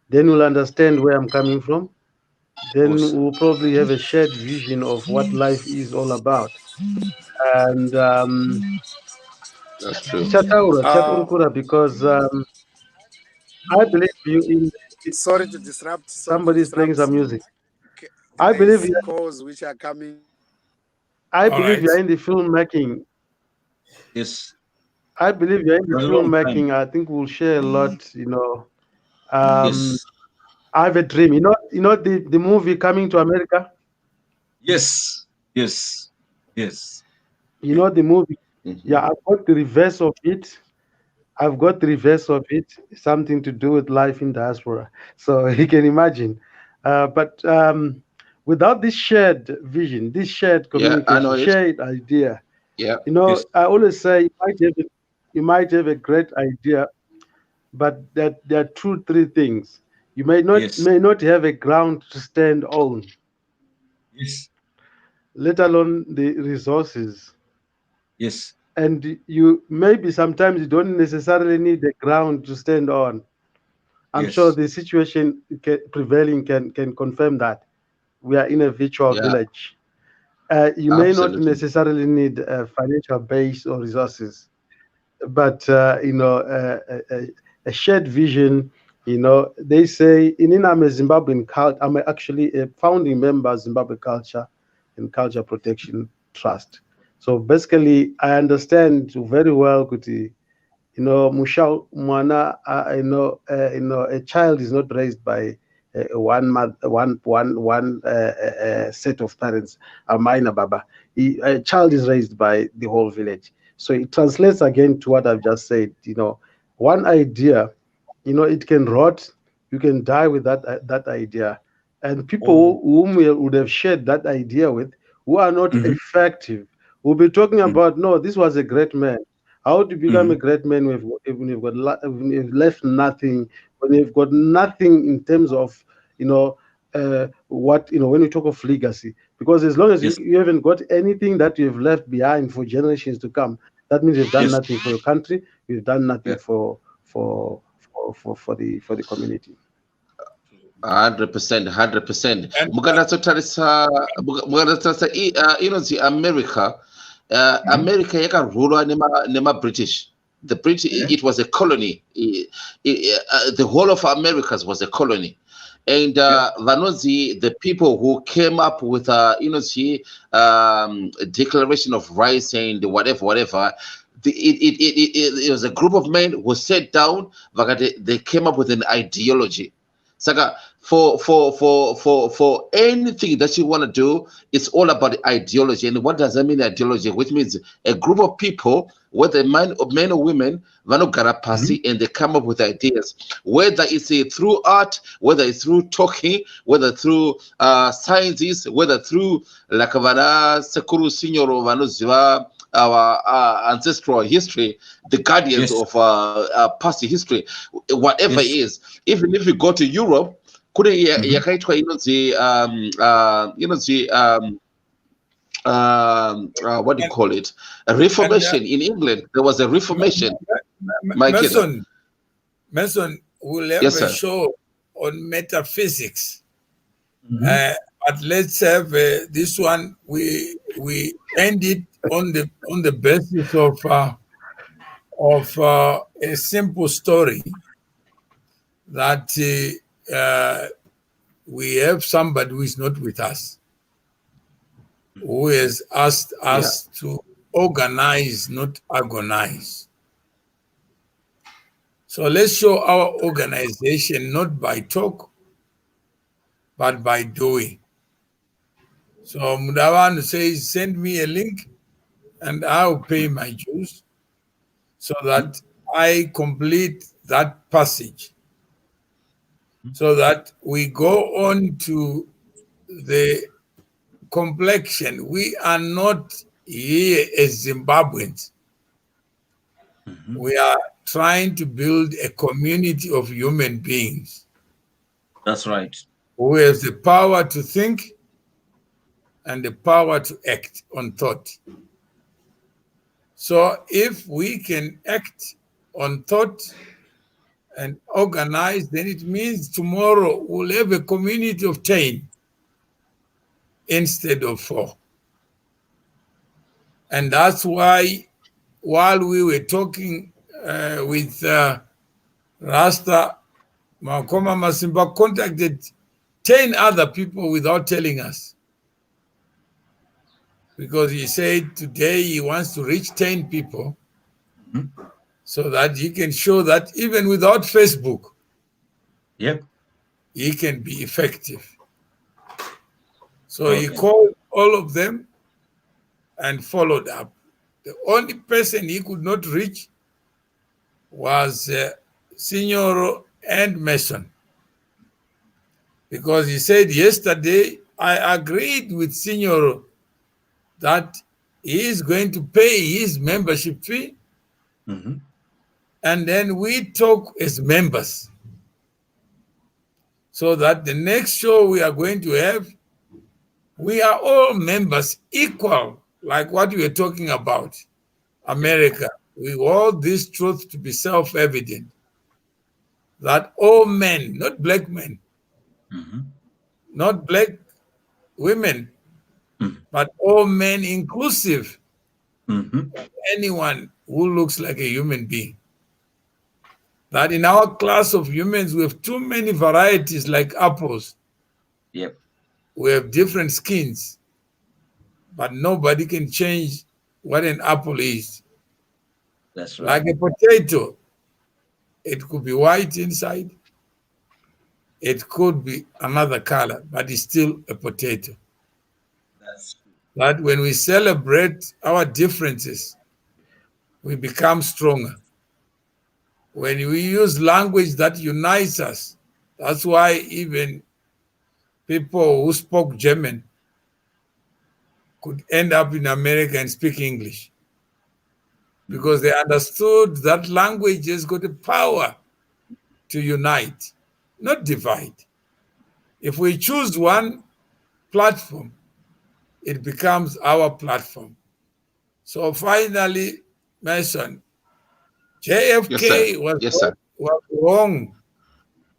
then we'll understand where I'm coming from. Then we'll probably have a shared vision of what life is all about. And that's true. Because I believe you in. Sorry to disrupt. Somebody's playing some music. I believe you. Calls which are coming. I believe you're in the filmmaking. Yes. I believe you're in the filmmaking. I think we'll share a lot. You know. Yes. I have a dream. You know the movie Coming to America. Yes. Yes. Yes. You know the movie. Yeah, I've got the reverse of it. Something to do with life in diaspora. So you can imagine. But without this shared vision, this shared communication, shared idea, you know, I always say you might have a great idea, but that there are 2-3 things. You may not have a ground to stand on. Yes. Let alone the resources. Yes. And maybe sometimes you don't necessarily need the ground to stand on. I'm sure the situation prevailing can confirm that. We are in a virtual village. You may not necessarily need a financial base or resources, but you know, a shared vision. You know, they say I'm a Zimbabwean culture. I'm actually a founding member of Zimbabwe Culture and Culture Protection Trust. So basically, I understand very well, Kuti. You know, Mwana, a child is not raised by one set of parents. Amaina Baba. A child is raised by the whole village. So it translates again to what I've just said. You know, one idea, you know, it can rot. You can die with that idea, and people whom we would have shared that idea with, who are not effective, we'll be talking about, no, this was a great man. How to become a great man when you've left nothing, when you've got nothing in terms of, you know, what, you know, when we talk of legacy, because as long as you haven't got anything that you've left behind for generations to come, that means you've done nothing for your country, you've done nothing for the community. 100%. Mukanatarisa inonzi America. America yakarulwa nema British. The British, it was a colony. The whole of Americas was a colony. And the people who came up with a declaration of rights and whatever. It was a group of men who sat down. They came up with an ideology. Saka, for anything that you want to do, it's all about ideology. And what does that mean, ideology? Which means a group of people, whether men or women, and they come up with ideas. Whether it's through art, whether it's through talking, whether through sciences, whether through Sekuru Signor our ancestral history, the guardians of past history, whatever it is. Even if you go to Europe, what do you call it? A Reformation in England. There was a Reformation. Mason will have a show on metaphysics. But let's have this one. We end it on the basis of a simple story that we have somebody who is not with us, who has asked us to organize, not agonize. So let's show our organization not by talk, but by doing. So Mudawan says, send me a link and I'll pay my dues so that I complete that passage, so that we go on to the complexion. We are not here as Zimbabweans. We are trying to build a community of human beings. That's right. Who has the power to think and the power to act on thought. So if we can act on thought and organize, then it means tomorrow we'll have a community of 10 instead of 4. And that's why, while we were talking with Rasta, Mukoma Masimba contacted 10 other people without telling us. Because he said today he wants to reach 10 people so that he can show that even without Facebook, he can be effective. So he called all of them and followed up. The only person he could not reach was Signor and Mason. Because he said yesterday, I agreed with Signor that he is going to pay his membership fee, and then we talk as members, so that the next show we are going to have, we are all members equal, like what we were talking about, America. We want this truth to be self-evident, that all men, not black men, not black women, but all men inclusive, anyone who looks like a human being. That in our class of humans, we have too many varieties like apples. We have different skins, but nobody can change what an apple is. That's right. Like a potato, it could be white inside, it could be another color, but it's still a potato. That when we celebrate our differences, we become stronger. When we use language that unites us, that's why even people who spoke German could end up in America and speak English, because they understood that language has got the power to unite, not divide. If we choose one platform, it becomes our platform. So finally, Mason, JFK was wrong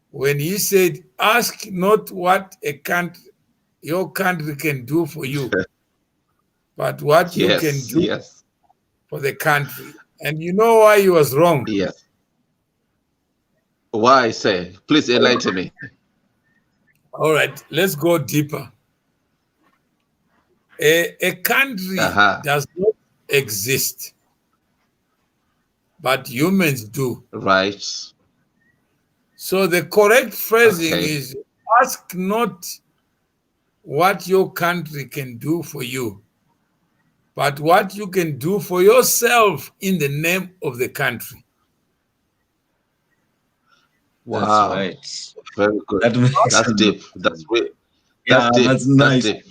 when he said, ask not what your country can do for you, but what you can do for the country. And you know why he was wrong? Yes. Why, say? Please enlighten me. All right, let's go deeper. A country does not exist, but humans do. Right. So the correct phrasing is, ask not what your country can do for you, but what you can do for yourself in the name of the country. Wow. That's right. Very good. That's deep. That's great. That's nice. That's deep.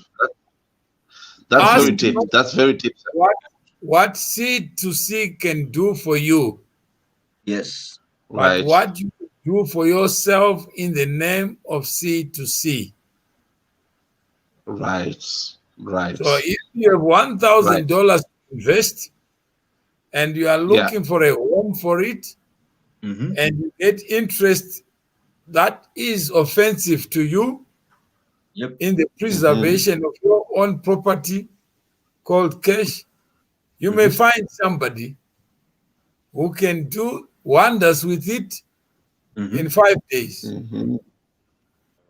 That's very deep. That's very deep. What C2C can do for you. Yes. But what you do for yourself in the name of C2C. Right. Right. So if you have $1,000 to invest and you are looking for a home for it, and you get interest that is offensive to you in the preservation of your own property called cash, you may find somebody who can do wonders with it in 5 days.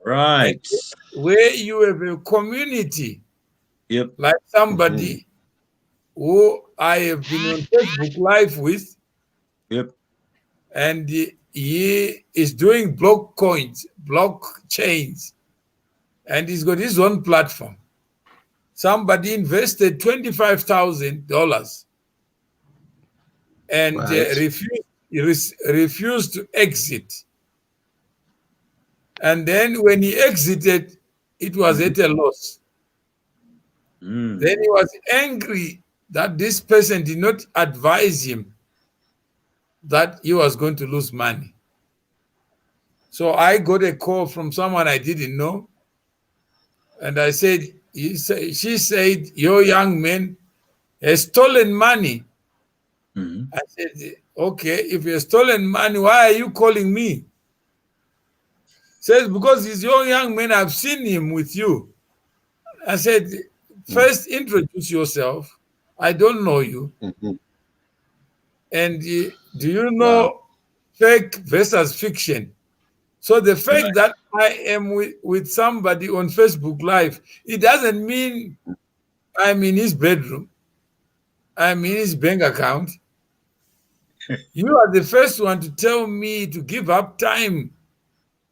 Right. And where you have a community, like somebody who I have been on Facebook Live with, and he is doing blockchains, and he's got his own platform. Somebody invested $25,000 and refused to exit. And then when he exited, it was at a loss. Then he was angry that this person did not advise him that he was going to lose money. So I got a call from someone I didn't know. And I said, she said, your young man has stolen money. I said, okay, if you have stolen money, why are you calling me? Says, because he's your young man, I've seen him with you. I said, first introduce yourself. I don't know you. And do you know fake versus fiction? So the fact that I am with somebody on Facebook Live, it doesn't mean I'm in his bedroom. I'm in his bank account. You are the first one to tell me to give up time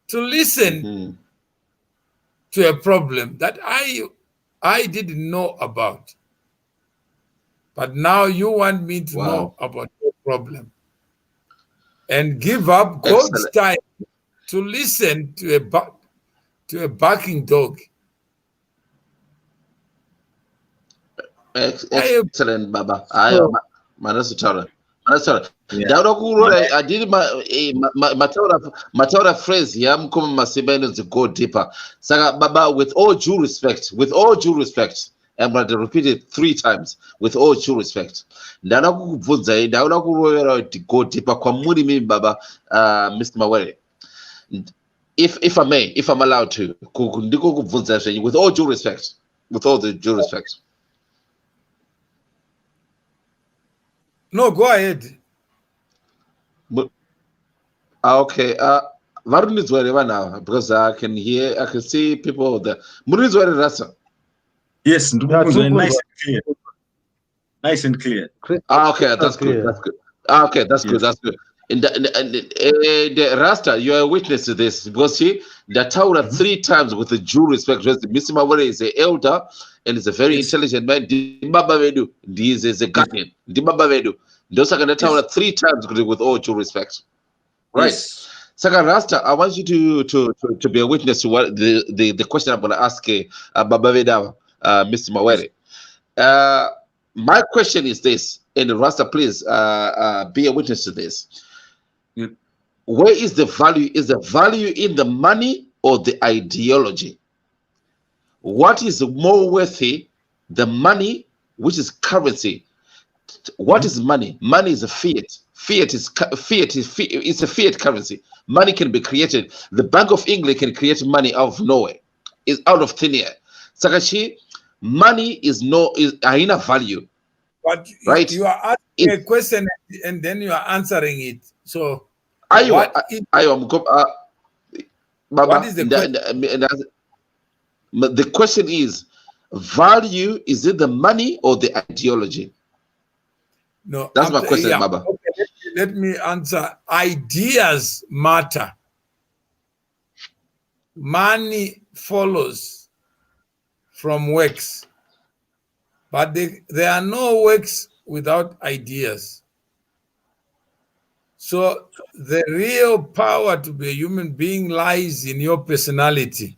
to listen to a problem that I didn't know about. But now you want me to know about your problem and give up God's time to listen to a barking dog. Excellent, Baba. I did my phrase here. Mukoma Masimba to go deeper. Saga Baba, with all due respect, I'm going to repeat it 3 times. With all due respect, Ndana kukubvunza, ndaona kuroera to go deeper. Kwa muri mimi Baba, Mr. Mawere. If I may, if I'm allowed to, with all due respect, No, go ahead. Okay. Now, because I can see people there. Rasa. Yes, nice and clear. Nice and clear. Okay, that's good. Okay, that's good. And the Rasta, you are a witness to this because the Taura 3 times with the due respect. Mr. Mawere is an elder and is a very intelligent man. This is a guardian. Those are going to Taura 3 times with all due respect. Right. Second Rasta, I want you to be a witness to what the question I'm going to ask Baba Veda, Mr. Mawere. My question is this, and Rasta, please be a witness to this. Where is the value? Is the value in the money or the ideology? What is more worthy, the money, which is currency? What is money? Money is a fiat. It's a fiat currency. Money can be created. The Bank of England can create money out of nowhere. It's out of thin air. Sakashi, money is aina value. But right? You are asking a question and then you are answering it. So what is the question? The question is, value, is it the money or the ideology? No, that's my question, Baba. Okay, let me answer. Ideas matter. Money follows from works, but there are no works without ideas. So the real power to be a human being lies in your personality.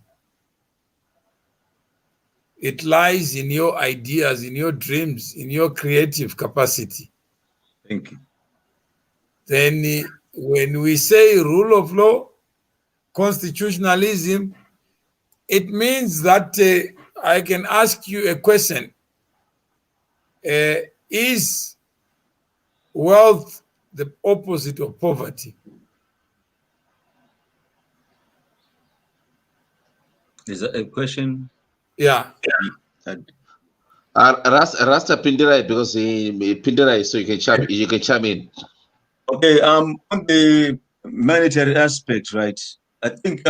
It lies in your ideas, in your dreams, in your creative capacity. Thank you. Then when we say rule of law, constitutionalism, it means that I can ask you a question. Is wealth the opposite of poverty? Is that a question? Yeah. Rasta Pinderai, because Pinderai, so you can chime in. Okay. On the monetary aspect, right? I think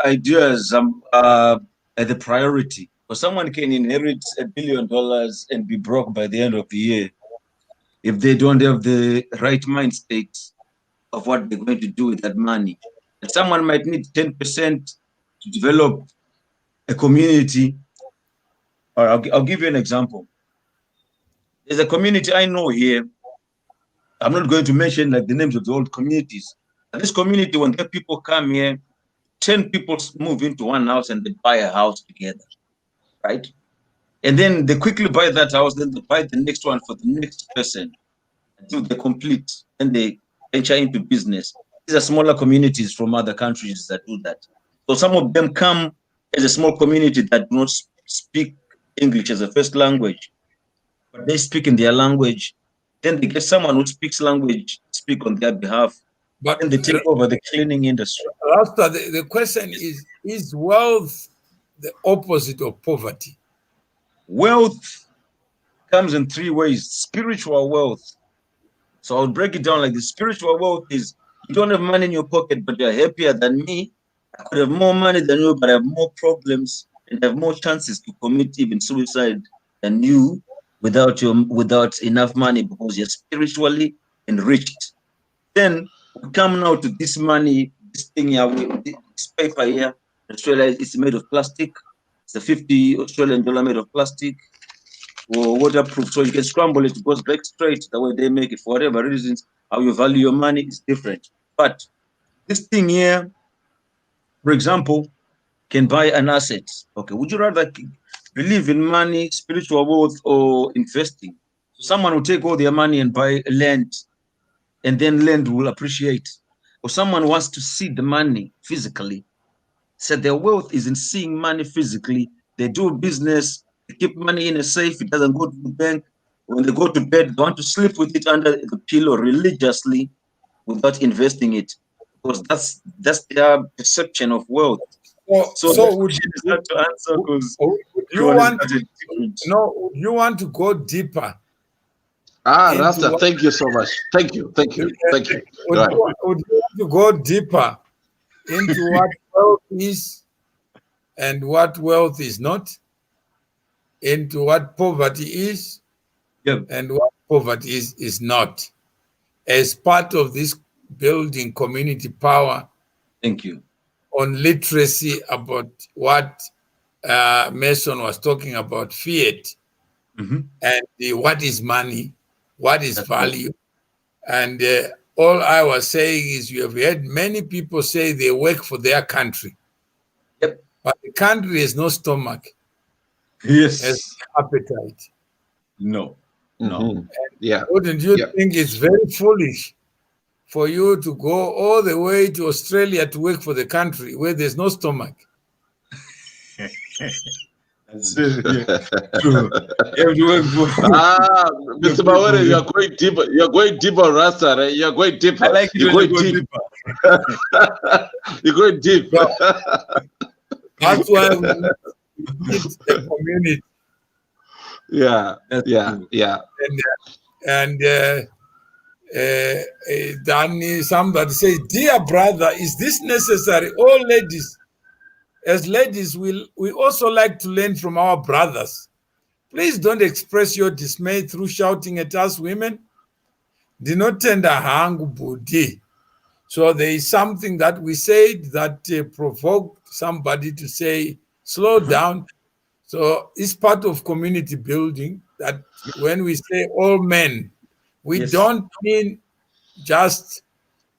ideas are the priority. Because someone can inherit $1 billion and be broke by the end of the year if they don't have the right mind state of what they're going to do with that money. And someone might need 10% to develop a community. Or I'll give you an example. There's a community I know here. I'm not going to mention like the names of the old communities. But this community, when the people come here, 10 people move into one house and they buy a house together, right? And then they quickly buy that house, then they buy the next one for the next person until they complete, and they venture into business. These are smaller communities from other countries that do that. So some of them come as a small community that do not speak English as a first language, but they speak in their language. Then they get someone who speaks language, speak on their behalf, but then they take over the cleaning industry. Rasta, the question is wealth the opposite of poverty? Wealth comes in three ways. Spiritual wealth. So I'll break it down like this. Spiritual wealth is you don't have money in your pocket, but you're happier than me. I could have more money than you, but I have more problems and have more chances to commit even suicide than you without enough money because you're spiritually enriched. Then we come now to this money, this thing here, this paper here. Australia is made of plastic. It's a 50 Australian dollar made of plastic or waterproof, so you can scramble it, it goes back straight the way they make it. For whatever reasons, how you value your money is different. But this thing here, for example, can buy an asset. Okay, would you rather believe in money, spiritual wealth, or investing? So someone will take all their money and buy land, and then land will appreciate. Or someone wants to see the money physically. So their wealth is in seeing money physically. They do business, they keep money in a safe, it doesn't go to the bank. When they go to bed, they want to sleep with it under the pillow religiously without investing it. Because that's their perception of wealth. So would you to answer because you want to go deeper? Rasta, thank you so much. Thank you. Would you want to go deeper into what wealth is and what wealth is not, into what poverty is and what poverty is not, as part of this building community power? Thank you. On literacy, about what Mason was talking about, fiat, and what is money, what is value. And all I was saying is you have heard many people say they work for their country. Yep. But the country has no stomach. Yes. Has appetite. No. Wouldn't you think it's very foolish for you to go all the way to Australia to work for the country where there's no stomach? That's true. Mr. Mawere, you're going deeper. You're going deeper, Rasta. Right? You're going deeper. I like it. You're going deep. You're going deep. That's why we need a community. Yeah. And then somebody says, "Dear brother, is this necessary?" All ladies, as ladies, we also like to learn from our brothers. Please don't express your dismay through shouting at us women. Do not tender hangu budi. So there is something that we said that provoked somebody to say, slow down. So it's part of community building that when we say all men, we don't mean just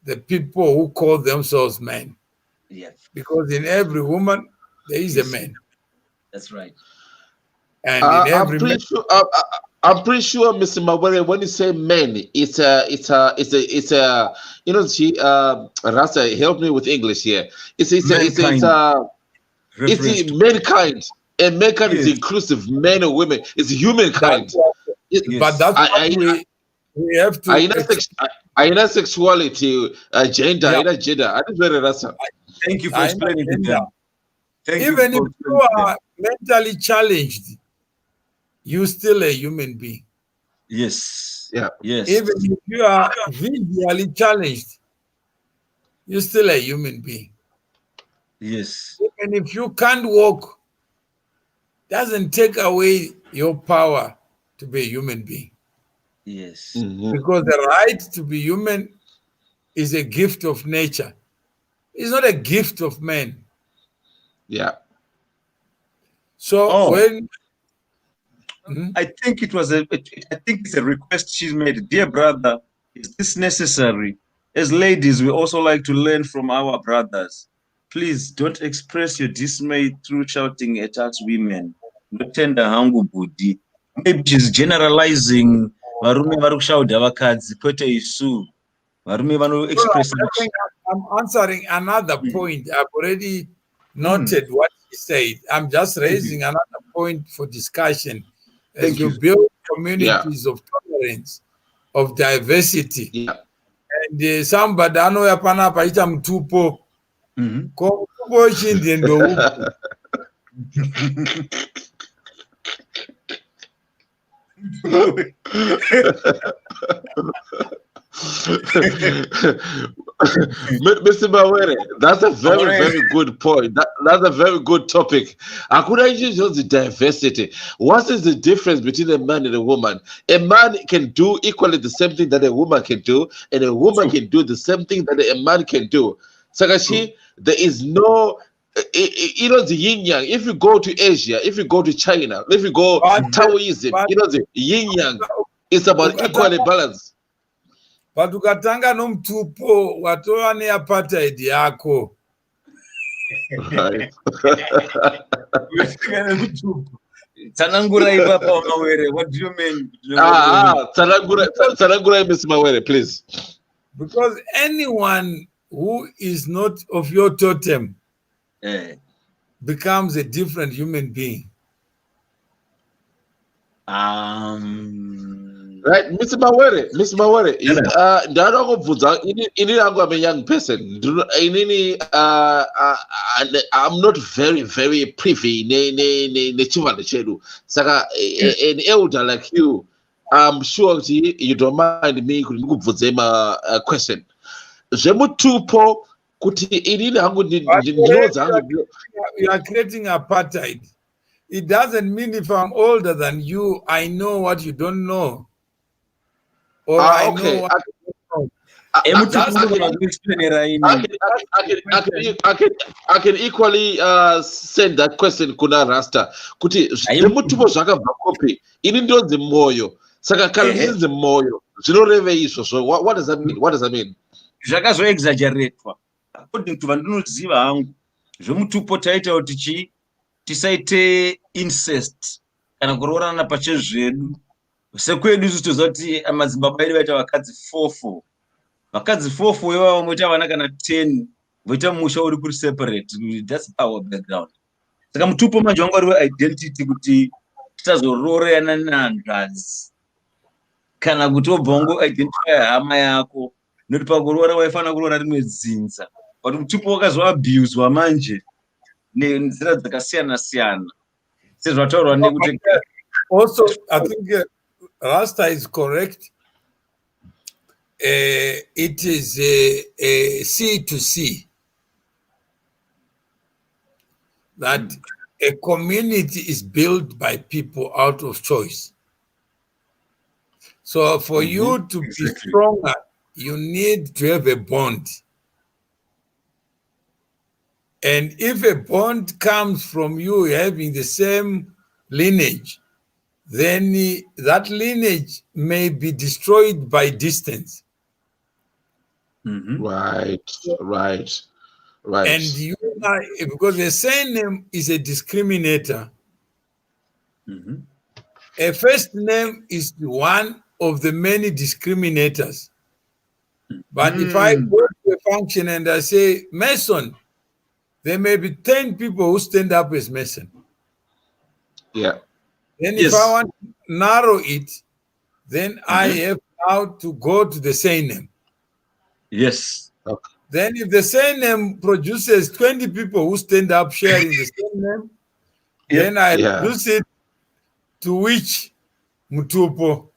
the people who call themselves men. Yes. Because in every woman, there is a man. That's right. And in every I'm pretty sure, Mr. Mawere, when you say men, it's Rasta, help me with English here. It's mankind, and mankind is inclusive, men and women. It's humankind. But that's what we have to. Aina sexuality, gender, gender. I just read Rasta. Thank you for explaining it. Even if you are mentally challenged, you're still a human being. Yes. Yeah. Yes. Even if you are visually challenged, you're still a human being. Yes. And if you can't walk, doesn't take away your power to be a human being. Yes. Because the right to be human is a gift of nature. It's not a gift of man. Yeah. So when I think it was I think it's a request she's made. Dear brother, is this necessary? As ladies, we also like to learn from our brothers. Please don't express your dismay through shouting at us women. Notenda hangu budi. Maybe she's generalizing varume vari kushaudha vakadzi kwete isu. Varume vano express. I'm answering another point. I've already noted what he said. I'm just raising another point for discussion as you build communities of tolerance, of diversity. Yeah. And somebody anouya panapa aita mutupo. Ko mutupo chindi ndoupo. Mr. Mawere, that's a very good point. That's a very good topic. I could actually just the diversity. What is the difference between a man and a woman? A man can do equally the same thing that a woman can do, and a woman can do the same thing that a man can do. Sakashi, there is no, you know, the yin yang. If you go to Asia, if you go to China, if you go Taoism, you know, the yin yang, it's about equally balance. But ukatanga nomtupo watova neapartheid yako. Right. What do you mean? Tanangura, Mr. Mawere, please. Because anyone who is not of your totem becomes a different human being. Right, Mr. Mawere, I'm a young person. I'm not very privy. Saka, an elder like you, I'm sure you don't mind me a question. Jemutupo kuti you are creating apartheid. It doesn't mean if I'm older than you, I know what you don't know. Or I know what you don't know. I can equally send that question kuna Rasta. Kuti jemutupo zvakabva kopi. Ini ndo dzimoyo. Saka kana this is the moyo. Zvinoreve izvo. So what does that mean? What does that mean? Zvakazo exaggeratwa. According to vandinoziva hangu, zvemutupo taita kuti tisaite incest kana kuroorana pachezvedu. Sekwedu zvitoziva kuti madzibaba edu vaita vakadzi 4 vakadzi 4 ivavo moita vana kana 10 voita musha uri kuri separate. That's our background. Saka mutupo manje wanga uri identity kuti tisazoroorana nanhadzi kana kuti obva ungo identify hama yako noti pakuroora waifana kuroora rimwe dzinza. But mutupo wakazo abuswa manje nenzira dzakasiyana siyana sezvataurwa nekuti. Also, I think Rasta is correct. It is a C2C. That a community is built by people out of choice. So for you to be stronger, you need to have a bond. And if a bond comes from you having the same lineage, then that lineage may be destroyed by distance. Right. And you are, because the surname is a discriminator. A first name is one of the many discriminators. But if I go to a function and I say Mason, there may be 10 people who stand up as Mason. Yeah. Then if I want to narrow it, then I have now to go to the surname. Yes. Okay. Then if the surname produces 20 people who stand up sharing the same name, then I reduce it to which Mutupo?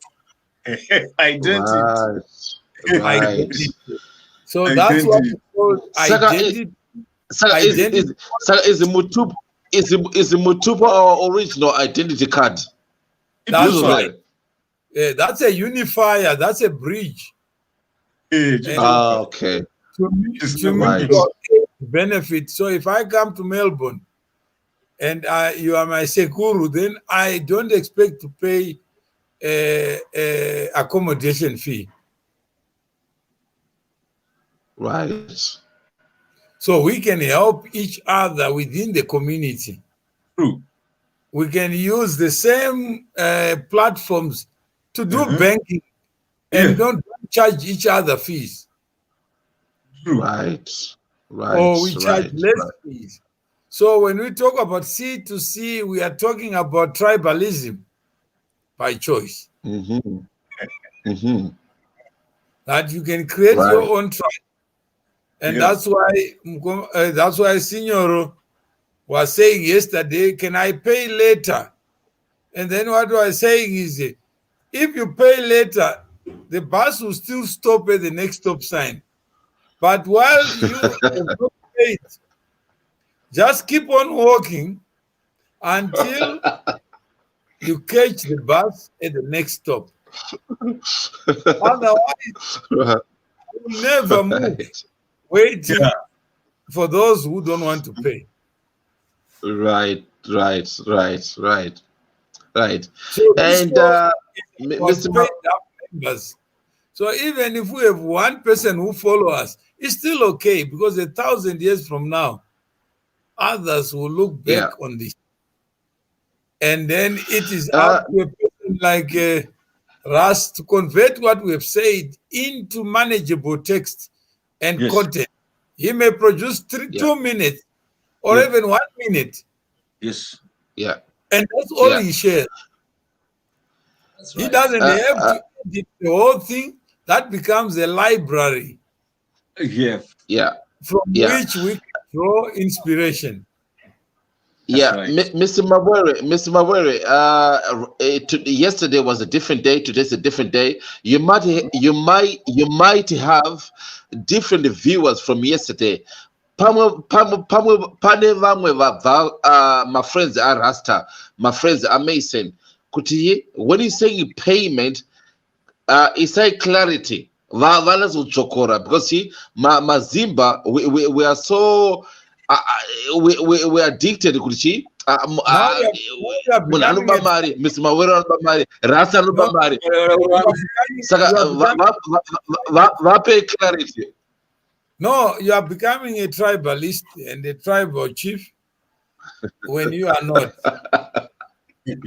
Identity. Identity. So that's what we call identity Is the Mutupa our original identity card? That's right. That's a unifier. That's a bridge. Okay. To me, benefit. So if I come to Melbourne and you are my Sekuru, then I don't expect to pay accommodation fee. Right. So we can help each other within the community. True. We can use the same platforms to do banking and don't charge each other fees. Right. Or we charge less fees. So when we talk about C2C, we are talking about tribalism by choice. That you can create your own tribe. And that's why Signoro was saying yesterday, can I pay later? And then what I was saying is, if you pay later, the bus will still stop at the next stop sign. But while you have not paid, just keep on walking until you catch the bus at the next stop. Otherwise, you will never move, waiting for those who don't want to pay. Right. So and members. So even if we have one person who follows us, it's still okay, because 1,000 years from now, others will look back on this. And then it is up to a person like Russ to convert what we have said into manageable text and content. He may produce 2 minutes or even 1 minute. Yes. Yeah. And that's all he shares. Right. He doesn't have to edit the whole thing. That becomes a library. From which we can draw inspiration. Mr. Mawere, yesterday was a different day. Today's a different day. You might have different viewers from yesterday. My friends are Rasta. My friends are Mason. When you say payment, it's a clarity. Because see, Mazimba, we are so we are addicted to Mr. Mawere Rasta clarity. No, you are becoming a tribalist and a tribal chief when you are not.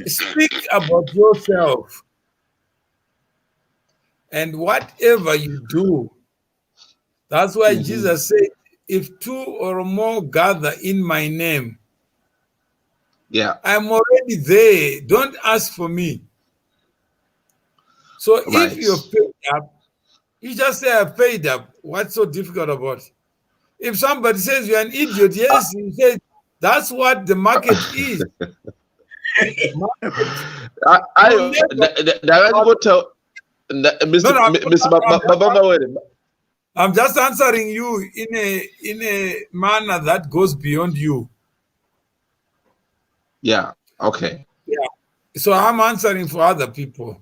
Speak about yourself. And whatever you do, that's why Jesus said, if 2 or more gather in my name, I'm already there. Don't ask for me. So if you're paid up, you just say, I paid up. What's so difficult about it? If somebody says you're an idiot, yes, you say, that's what the market is. I'm just answering you in a manner that goes beyond you. Yeah. Okay. Yeah. So I'm answering for other people.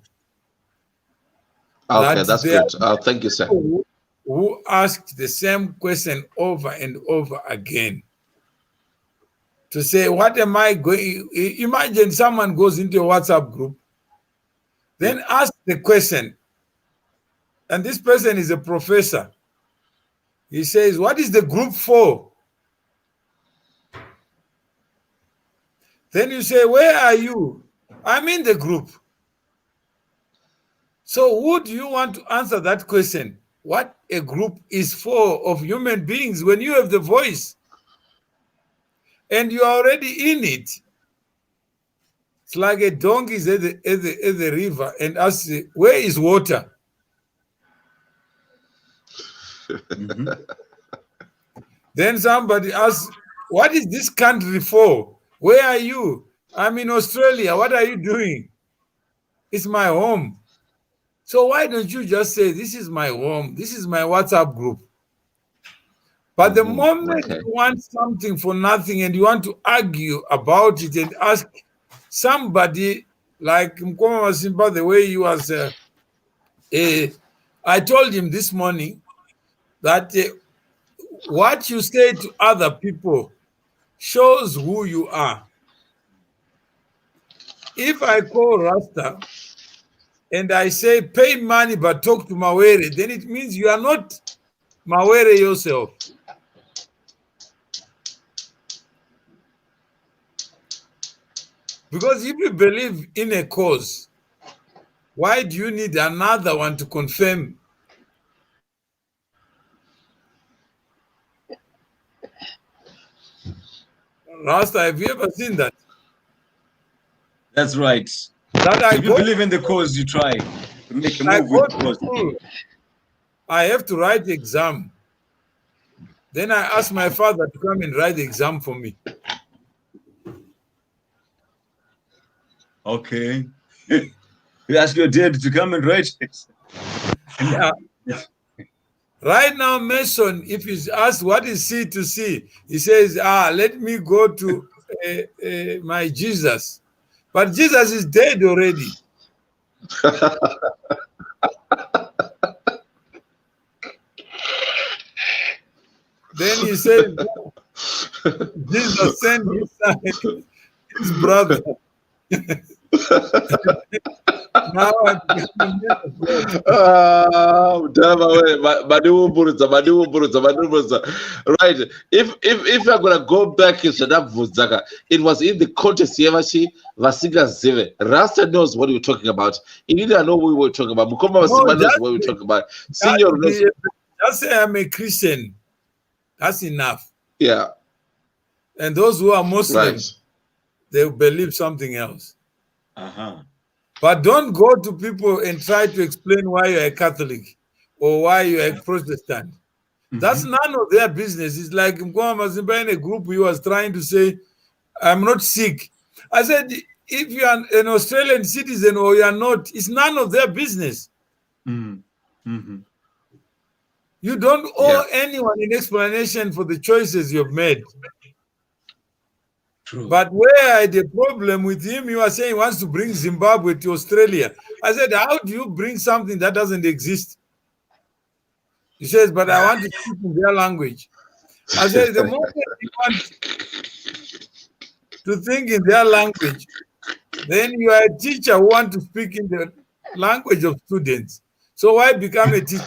Okay, that's good. Thank you, sir. Who asked the same question over and over again. To say, what am I going? Imagine someone goes into a WhatsApp group, then ask the question, and this person is a professor. He says, what is the group for? Then you say, where are you? I'm in the group. So who do you want to answer that question? What a group is for of human beings when you have the voice and you are already in it. It's like a donkey is at the river and asks, where is water? Then somebody asks, what is this country for? Where are you? I'm in Australia. What are you doing? It's my home. So why don't you just say, this is my home. This is my WhatsApp group. But the moment you want something for nothing and you want to argue about it and ask somebody like Mukoma Masimba, the way he was, I told him this morning that what you say to other people shows who you are. If I call Rasta and I say pay money but talk to Mawere, then it means you are not Mawere yourself. Because if you believe in a cause, why do you need another one to confirm? Rasta, have you ever seen that? That's right. If you believe in the cause, you try to make a move with the cause. I have to write the exam. Then I ask my father to come and write the exam for me. Okay. You ask your dad to come and write it. Yeah. Right now, Mason, if he's asked what is C2C, he says, let me go to my Jesus. But Jesus is dead already. Then he says, Jesus sent his brother. Now right. If you're gonna go back in Shadab, it was in the contest Yavashi Vasiga Zeve. Rasta knows what we're talking about. He didn't know what we were talking about. Mukoma Masimba knows what we're talking about. Senior knows. Just say I'm a Christian. That's enough. Yeah. And those who are Muslims, they believe something else. But don't go to people and try to explain why you're a Catholic or why you're a Protestant. That's none of their business. It's like Mukoma Masimba in a group he was trying to say, I'm not sick. I said, if you're an Australian citizen or you're not, it's none of their business. You don't owe anyone an explanation for the choices you've made. True. But where I had a problem with him, you are saying he wants to bring Zimbabwe to Australia. I said, how do you bring something that doesn't exist? He says, but I want to speak in their language. I said, the moment you want to think in their language, then you are a teacher who wants to speak in the language of students. So why become a teacher?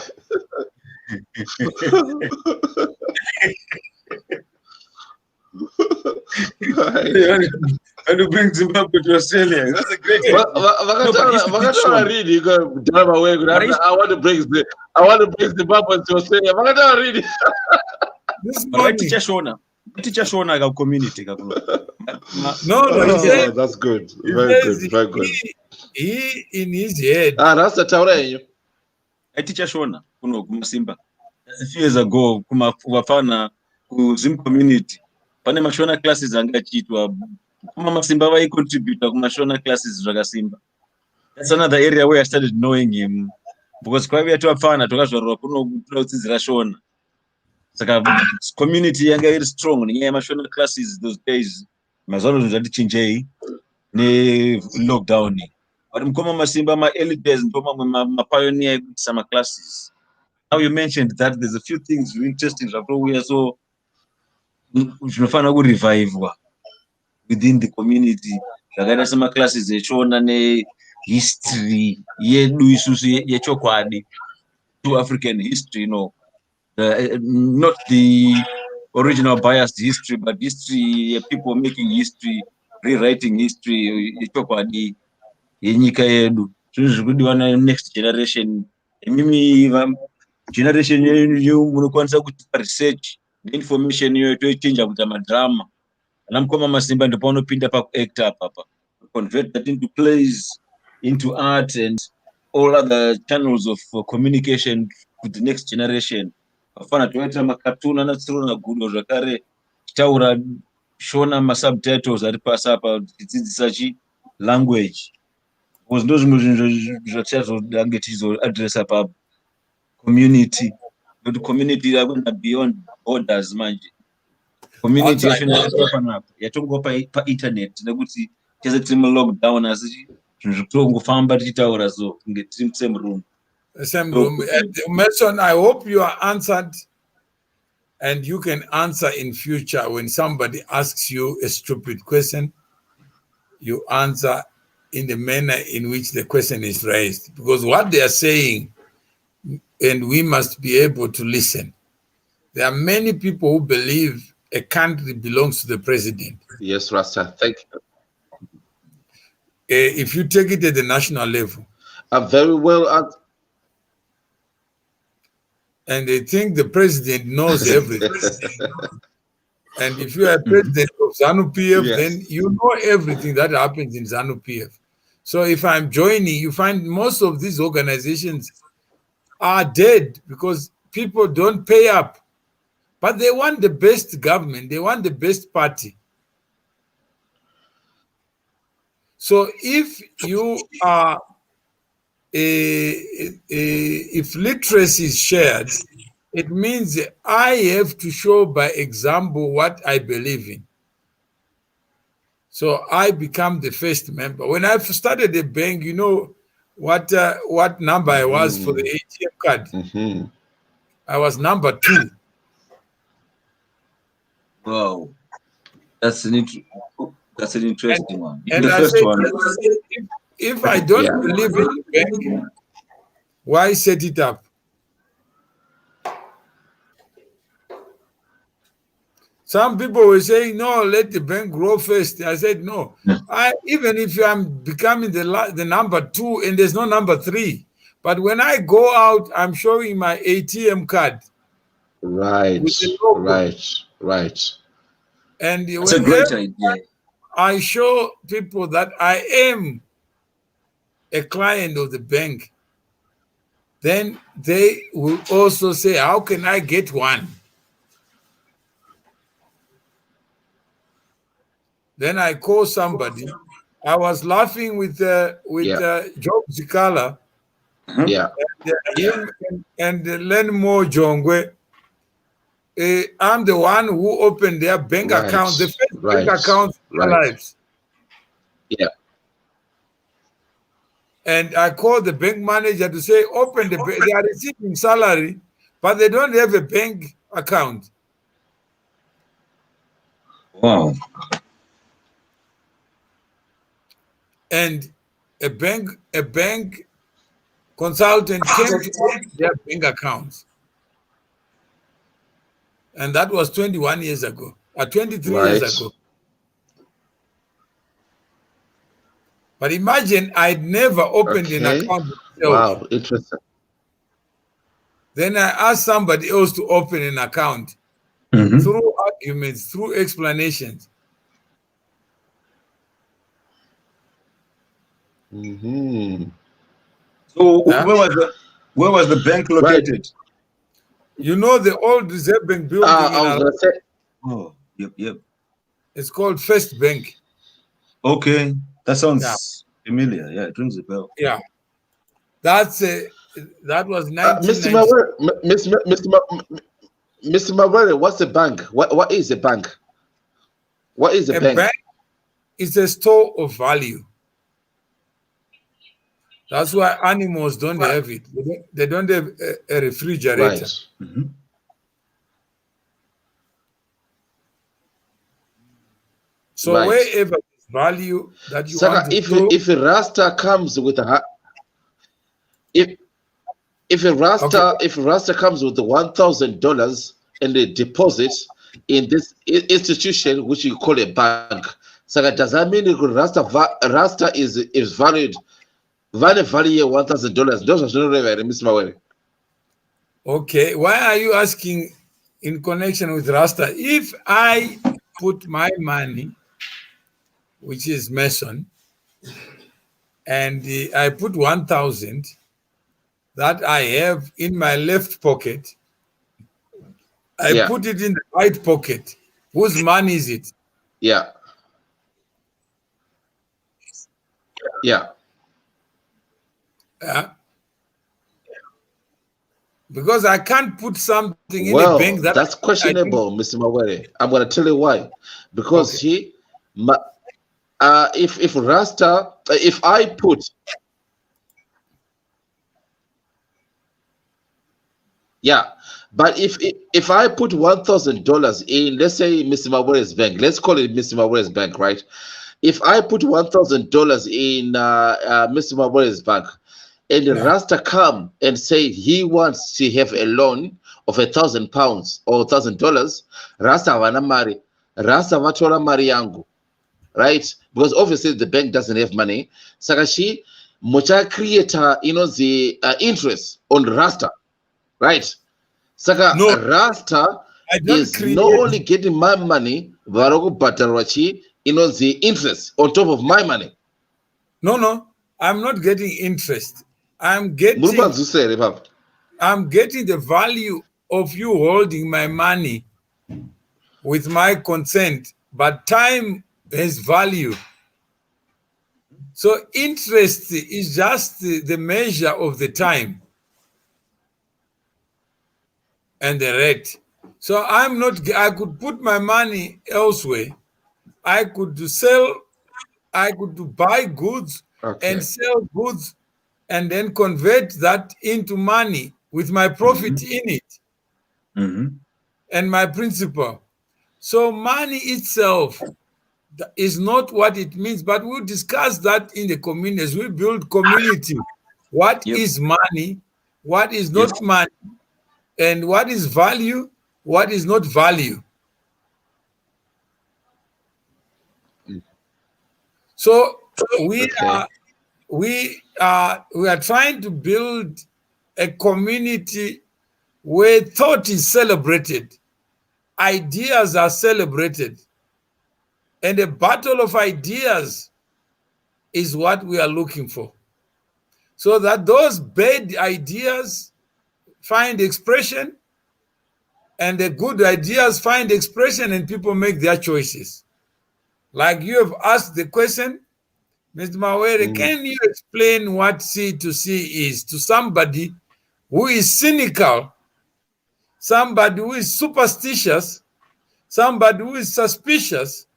And to bring Zimbabwe to Australia. That's a great idea. I want to bring Zimbabwe to Australia. This morning, teacher Shona community. No, that's good. Very good. He in his head. That's the tower. I teacher Shona Masimba. A few years ago, Wafana Zim community. Pane mashona classes angachitwa. Mukoma Masimba vai contribute to mashona classes zvakasimba. That's another area where I started knowing him. Because kwa vya tuwafana tukazvarwa kunodzidzira Shona. Saka community yanga iri strong nenyaya yemashona classes those days. Mazuva zvati ne lockdown. But Mukoma Masimba ma early days ndo mamwe pioneer ekuisa classes. Now you mentioned that there's a few things interesting zvakouya so zvinofana kurevivwa within the community. Zvakaita semaclasses echona nehistory yedu isusu yechokwadi, to African history, not the original biased history, but history, people making history, rewriting history yechokwadi yenyika yedu. Zvinhu zvikudiwa next generation. Mimi generation yenyu munokwanisa kuita research information iyoyo toichinja kuita madrama. Ana Mukoma Masimba ndipo anopinda pakuact apa, convert that into plays, into art and all other channels of communication with the next generation. Afana toita macartoon anatsiro na gudo zvakare taura Shona masubtitles ari pasi apa tidzidzisa language. Because those zvinhu zvatizodange tizo address apa community The community are going to beyond borders manje. Community yatongopa pa-internet nekuti chese tiri mu-lockdown asi zvinhu zvekutongofamba tichitaura so kunge tiri musame room. Same room. Mason, I hope you are answered and you can answer in future when somebody asks you a stupid question. You answer in the manner in which the question is raised, because what they are saying, and we must be able to listen. There are many people who believe a country belongs to the president. Yes, Rasta, thank you. If you take it at the national level. Very well. And they think the president knows everything. And if you are president of ZANU-PF, Yes. then you know everything that happens in ZANU-PF. So if I'm joining, you find most of these organizations are dead because people don't pay up. But they want the best government. They want the best party. So if you are, if literacy is shared, it means I have to show by example what I believe in. So I become the first member. When I started the bank, you know what number I was for the ATM card? I was number 2. Wow, that's an interesting one. And the first said, one. If I don't believe in the bank, why set it up? Some people were saying, no, let the bank grow first. I said, no. Even if I'm becoming the number 2 and there's no number 3, but when I go out, I'm showing my ATM card. Right. And it's a great idea. I show people that I am a client of the bank, then they will also say, how can I get one? Then I call somebody. I was laughing with Job Zikala. And Len Mo Jongwe. I'm the one who opened their bank account, the first bank account in their lives. Yeah. And I called the bank manager to say, open the bank. They are receiving salary, but they don't have a bank account. Wow. And a bank consultant came to open their bank accounts. And that was 21 years ago, 23 years ago. But imagine I'd never opened an account myself. Wow, interesting. Then I asked somebody else to open an account through arguments, through explanations. So where was the bank located? You know the old Reserve Bank building Yep. It's called First Bank. Okay, that sounds familiar. Yeah, it rings a bell. Yeah, that was 1990. Mr. Mawere, what's the bank? What is the bank? What is the bank? Bank is a store of value. That's why animals don't have it. They don't have a refrigerator. Right. So wherever there's value that you want to if a Rasta comes with a if a Rasta comes with $1,000 and a deposit in this institution which you call a bank, so does that mean Rasta is valued value $1,000? Okay, why are you asking in connection with Rasta? If I put my money, which is Mason, and I put 1,000 that I have in my left pocket, I put it in the right pocket. Whose money is it? Yeah. Because I can't put something in a Well, bank that that's questionable, Mr. Mawere. I'm going to tell you why. Because if Rasta, if I put, yeah, but if I put $1,000 in, let's say Mr. Mawere's bank, let's call it Mr. Mawere's bank, right? If I put $1,000 in Mr. Mawere's bank, and Rasta come and say he wants to have a loan of £1,000 or $1,000, Rasta wana mari, Rasta vatola mari yangu, right? Because obviously the bank doesn't have money. Sakashi mucha creator, the interest on Rasta, right? Saka no, Rasta is not only getting my money, varogo batarwachi, the interest on top of my money. No, I'm not getting interest. I'm getting the value of you holding my money with my consent, but time has value. So interest is just the measure of the time and the rate. So I could put my money elsewhere. I could buy goods and sell goods and then convert that into money with my profit in it and my principal. So money itself is not what it means, but we'll discuss that in the community as we build community. What is money? What is not money? And what is value? What is not value? So we are trying to build a community where thought is celebrated, ideas are celebrated, and a battle of ideas is what we are looking for. So that those bad ideas find expression and the good ideas find expression and people make their choices. Like you have asked the question, Mr. Mawere, can you explain what C2C is to somebody who is cynical, somebody who is superstitious, somebody who is suspicious,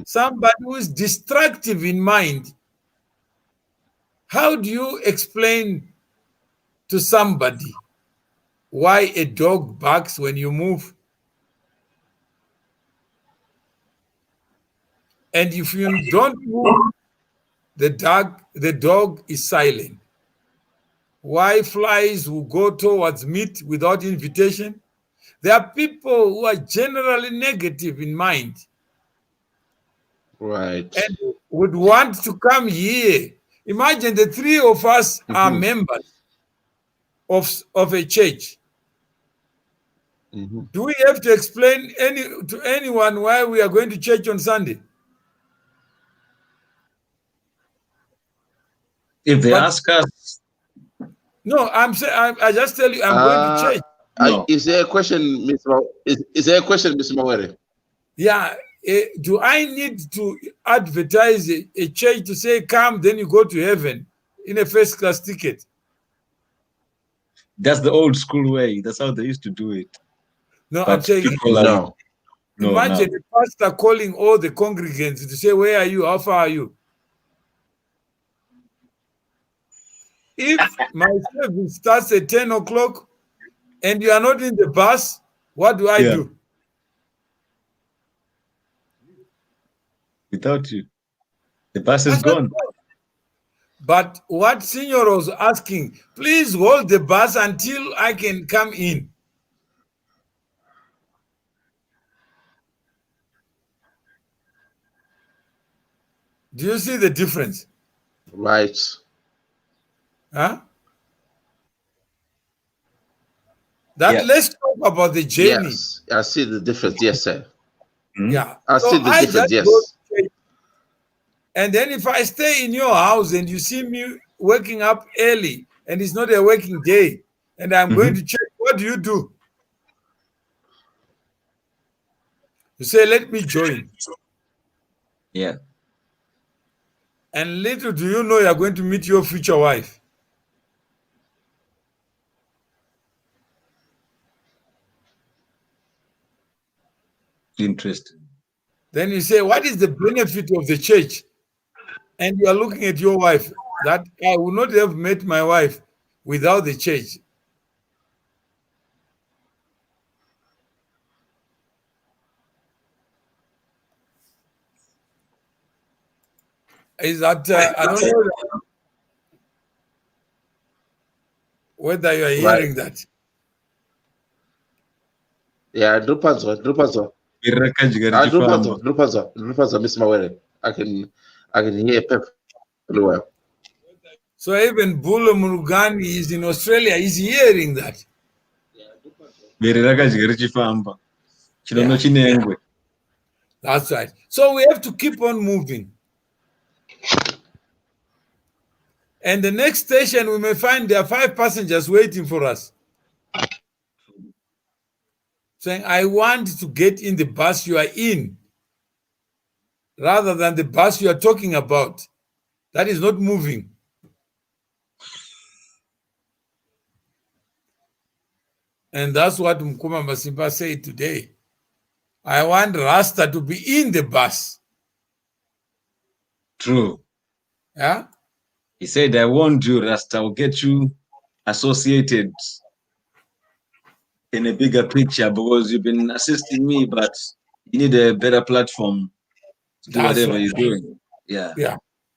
somebody who is destructive in mind? How do you explain to somebody why a dog barks when you move? And if you don't move, the dog is silent. Why flies will go towards meat without invitation? There are people who are generally negative in mind. Right. And would want to come here. Imagine the three of us are members of a church. Do we have to explain to anyone why we are going to church on Sunday? If they ask us. No, I just tell you, I'm going to church. No. Is there a question, Mr. Is there a question, Mr. Mawere? Yeah. Do I need to advertise a church to say, come, then you go to heaven in a first class ticket? That's the old school way. That's how they used to do it. No, I'm saying no. Imagine the pastor calling all the congregants to say, where are you? How far are you? If my service starts at 10 o'clock and you are not in the bus, what do I do? Without you, the bus is gone. But what Senior was asking, please hold the bus until I can come in. Do you see the difference? Right. Huh? Let's talk about the journey. Yes, I see the difference. Yes, sir. Yeah. I see the difference. Yes. And then if I stay in your house and you see me waking up early and it's not a working day and I'm going to church, what do? You say, let me join. Yeah. And little do you know you're going to meet your future wife. Interesting. Then you say, what is the benefit of the church? And you are looking at your wife, that I would not have met my wife without the church. Is that, I don't know whether you are hearing that. Yeah, Drupanzo. Miss Mawere. I can hear perfectly well. So even Bulo Murugani is in Australia, he's hearing that. Yeah. That's right. So we have to keep on moving. And the next station, we may find there are 5 passengers waiting for us. Saying, I want to get in the bus you are in, rather than the bus you are talking about. That is not moving. And that's what Mukoma Masimba said today. I want Rasta to be in the bus. True. Yeah. He said, I won't do Rasta. I'll get you associated in a bigger picture because you've been assisting me, but you need a better platform to do whatever you're doing. Yeah. Yeah.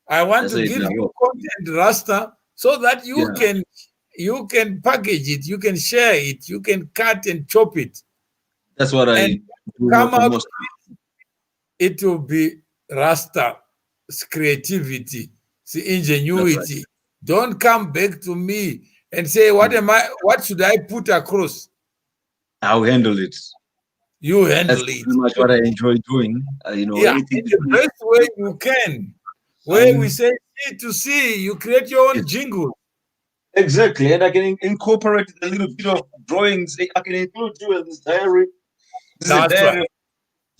I want to give you content, Rasta, so that you can package it, you can share it, you can cut and chop it. That's what I do. Come out. It will be Rasta's creativity, the ingenuity. Right. Don't come back to me and say, what should I put across? I'll handle it. You handle That's it. pretty much what I enjoy doing. In the best way you can. Where we say C2C, you create your own jingle. Exactly. And I can incorporate a little bit of drawings. I can include you in this diary. This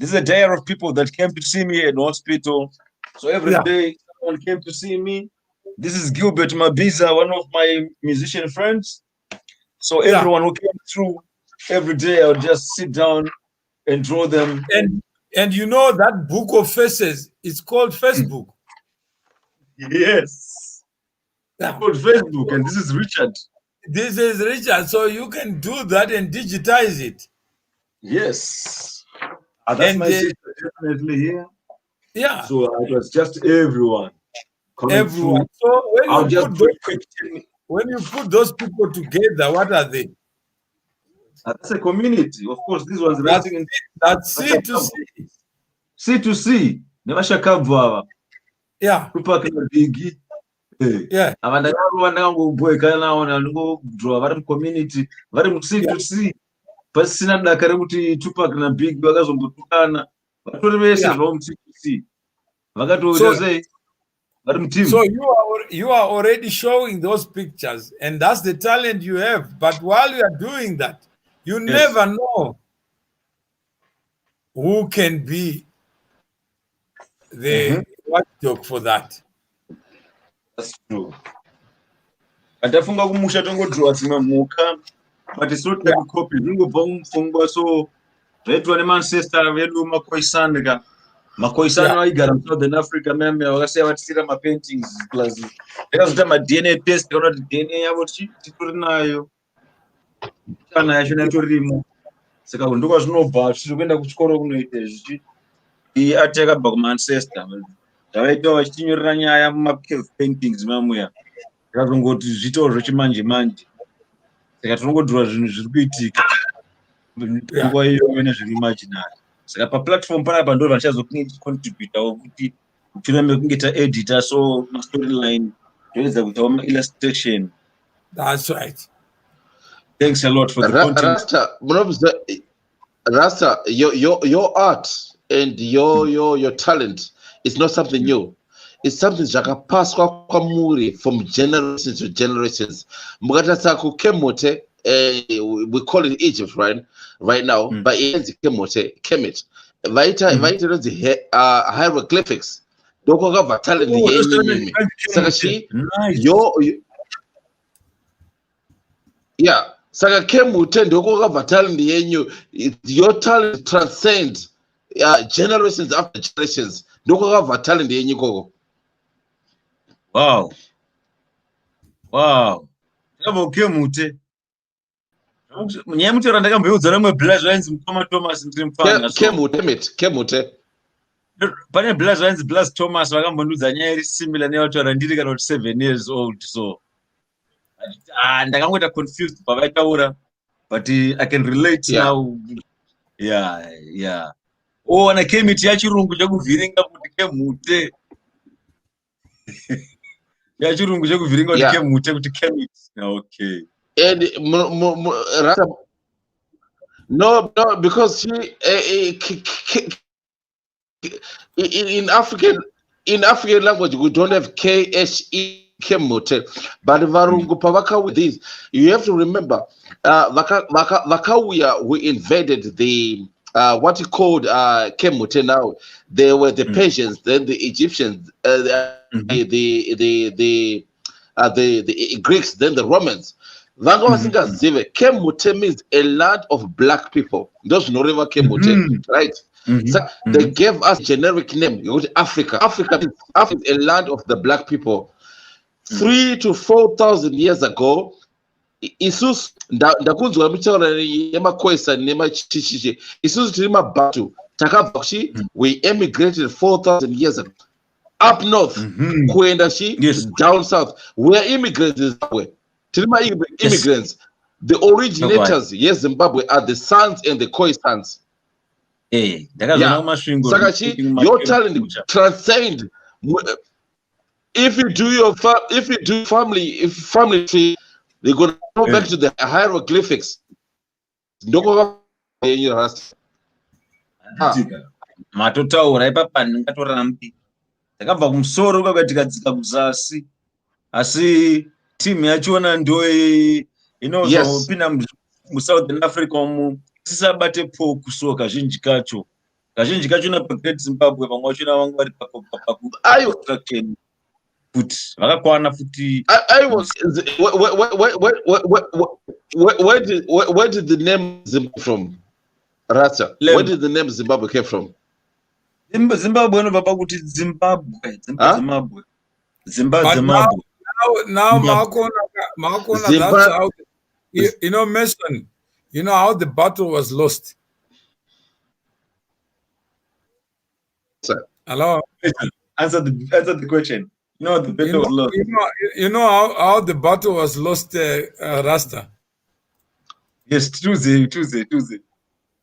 is a diary of people that came to see me in hospital. So every day someone came to see me. This is Gilbert Mabiza, one of my musician friends. So everyone who came through, every day I would just sit down and draw them. And you know that book of faces is called Facebook. Yes. It's called Facebook, and this is Richard. This is Richard. So you can do that and digitize it. Yes. That's my sister definitely here. Yeah. So it was just everyone. Everyone. So when you put those people together, what are they? That's a community. Of course, this was writing that's C2C. C2C. Never shakabwa. Yeah. Tupac na Biggie. Yeah. Abandakaruwa ndangobweka naona ndingodrowa vari mucommunity vari mu-C2C pasina dakare kuti Tupac na Biggie vakazombotukana vatori vese zvavo mu-C2C vakatoita sei vari muteam. So you are already showing those pictures, and that's the talent you have. But while you are doing that, you never know who can be the watchdog for that. That's true. Atafunga kumusha tongodrowa dzimwe mhuka, but it's not like a copy. Zvingobva mupfungwa, so zvaitwa neManchester vedu makoisani makoisani vaigara muSouthern Africa meme vakasiya vatisira mapaintings plus vakazoita maDNA test kana kuti DNA yavo titori nayo kana yacho yatorimo. Saka ndokwa zvinobva tichizokuenda kuchikoro kunoita izvi. Iyi ati yakabva kuManchester zvavaita vachitinyorera nyaya mumacave paintings mamuya zvakazongoti zvitawo zvechimanje manje. Saka tinongodhura zvinhu zviri kuitika nguva iyoyo nezviri imaginary. Saka paplatform panapa ndo vachazocontributawo kuti mushure mekunge taedita so mastoryline toedza kuitawo maillustration. That's right. Thanks a lot for the content. Rasta, your art and your talent is not something new. It's something zvakapaswa kwamuri from generations to generations. Mukatarisa kuKemote, we call it Egypt right now, but it's Kemet. Vaita the hieroglyphics. Doko kava talent yenyu. Saka Saka Kemute ndoko kava talent yenyu. Your talent transcends generations after generations. Ndokwa talent yenyiko. Wow. Wow. Kemute. Munyamuti randakamboudza ramwe blaze rainzi Mukoma Thomas ndimfana so. Kemute. Pane blaze rainzi Blaze Thomas vakambondudza nyaya iri similar neyataura ndiri kana kuti 7 years old so. Ndakangoita confused pavaitaura but I can relate now. Yeah. Oh, ana kemiti yachirungu chekuvhiringa kuti kemute. Yachirungu chekuvhiringa kuti kemute kuti kemiti. Okay. And no, because she in African language we don't have KHE kemute, but varungu pavaka with this. You have to remember, Vakawia we invaded the what you called kemute now. They were the Persians, then the Egyptians, the Greeks, then the Romans. Kemute means a land of black people. Those no river Kemute, right? So they gave us generic name. You go to Africa. Africa is a land of the black people. 3,000 to 4,000 years ago, Isus ndakunzwa michoro yemakwesa nemachichichi. Isus tilima batu takabakshi. We emigrated 4,000 years ago. Up north, kuenda down south. We are immigrants in Zimbabwe. Tilima immigrants. The originators, yes, Zimbabwe are the sons and the Khoi sons. Sakachi, your talent transcend. If you do family tree, they're gonna go back to the hieroglyphics. Matotaura ipapa ndingatora nampi. Takabva kumusoro kwakatikadzika kuzasi. Asi team yachiona ndo inozopinda muSouthern Africa umu sisabate poku so kazhinji kacho na Great Zimbabwe vamwe vachona vangu vari pakustruction futi vakakwana futi. Where did the name Zimbabwe from? Rata, where did the name Zimbabwe came from? Zimbabwe inobva pakuti Zimbabwe. Now Makona, that's how, you know, Mason, you know how the battle was lost. Sir. Hello? Answer the question. You know the battle was lost. You know how the battle was lost, Rasta? Yes, Tuesday.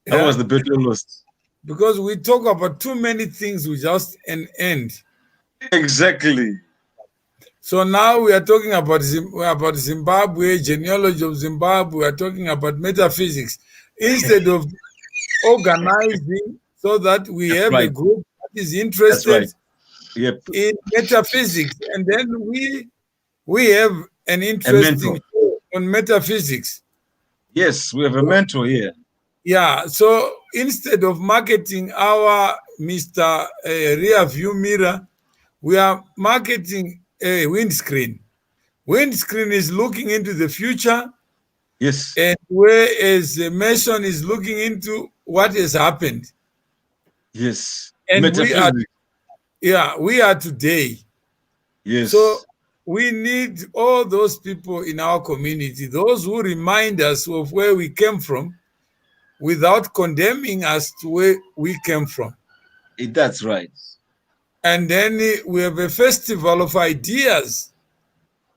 How was the battle lost? Because we talk about too many things without an end. Exactly. So now we are talking about Zimbabwe, genealogy of Zimbabwe. We are talking about metaphysics instead of organizing so that we have a group that is interested in metaphysics, and then we have an interesting on metaphysics. Yes, we have a mentor here. Yeah. So instead of marketing our Mr. Rear View Mirror, we are marketing a windscreen. Windscreen is looking into the future. Yes. And whereas Mason is looking into what has happened. Yes. And we are today. Yes. So we need all those people in our community, those who remind us of where we came from without condemning us to where we came from. That's right. And then we have a festival of ideas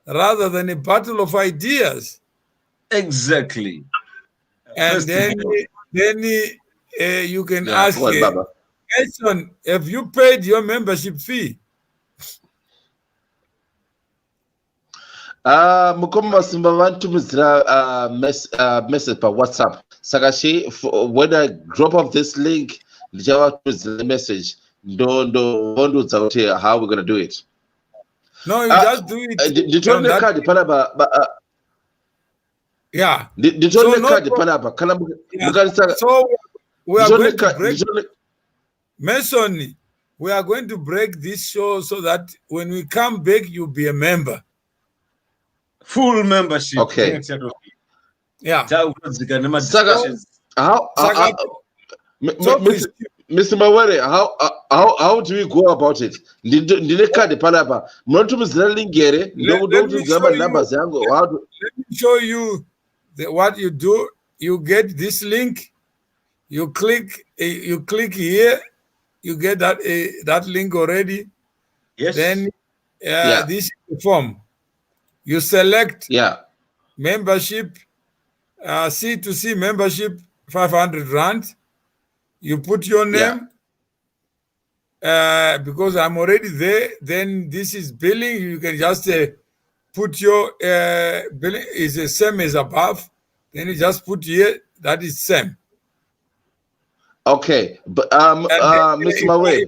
rather than a battle of ideas. Exactly. And then you can ask, Edson, have you paid your membership fee? Mukoma Masimba vantumizira message per WhatsApp. Sakashi, when I drop off this link, the message. Don't how we're gonna do it. No, you just do it. Did you know card panaba? Yeah. Did you know card panaba? So we are going to break. Mason, we are going to break this show so that when we come back, you'll be a member. Full membership. Okay. Yeah. Mr. Mawere, how do we go about it? Let me show you what you do. You get this link. You click here. You get that link already. Yes. Then this is the form. You select membership, C2C membership, 500 rand. You put your name. Because I'm already there, then this is billing. You can just put your billing is the same as above. Then you just put here that is same. Okay, but Mr. Mawere,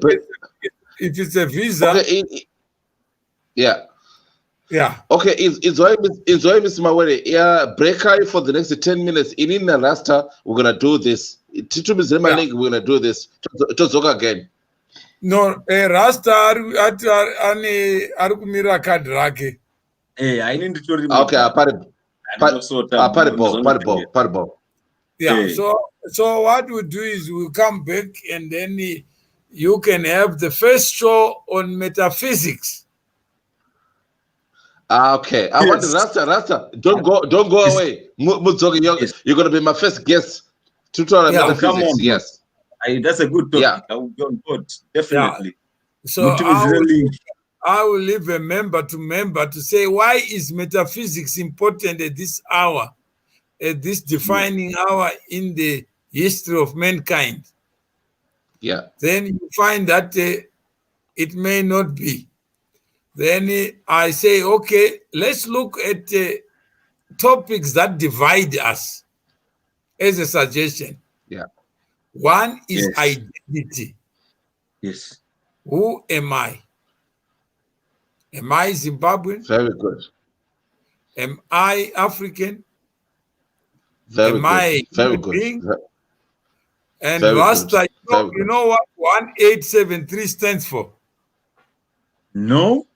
if it's a visa, okay, yeah. Okay, it's why Mr. Mawere, break for the next 10 minutes. In the Rasta, we're gonna do this. We're gonna do this. To again. No, Rasta arikumira card rake. I need to remove. Okay, paribo. Yeah. So what we do is we come back and then you can have the first show on metaphysics. Okay, I want the Rasta. Don't go away. You're gonna be my first guest. Tutorial metaphysics. Yes. That's a good topic. I will be on board, definitely. So I will leave a member to say, why is metaphysics important at this hour, at this defining hour in the history of mankind? Yeah. Then you find that it may not be. Then I say, okay, let's look at topics that divide us as a suggestion. Yeah. One is identity. Yes. Who am I? Am I Zimbabwean? Very good. Am I African? Very am I very good. And Rasta, you know what 1873 stands for? No.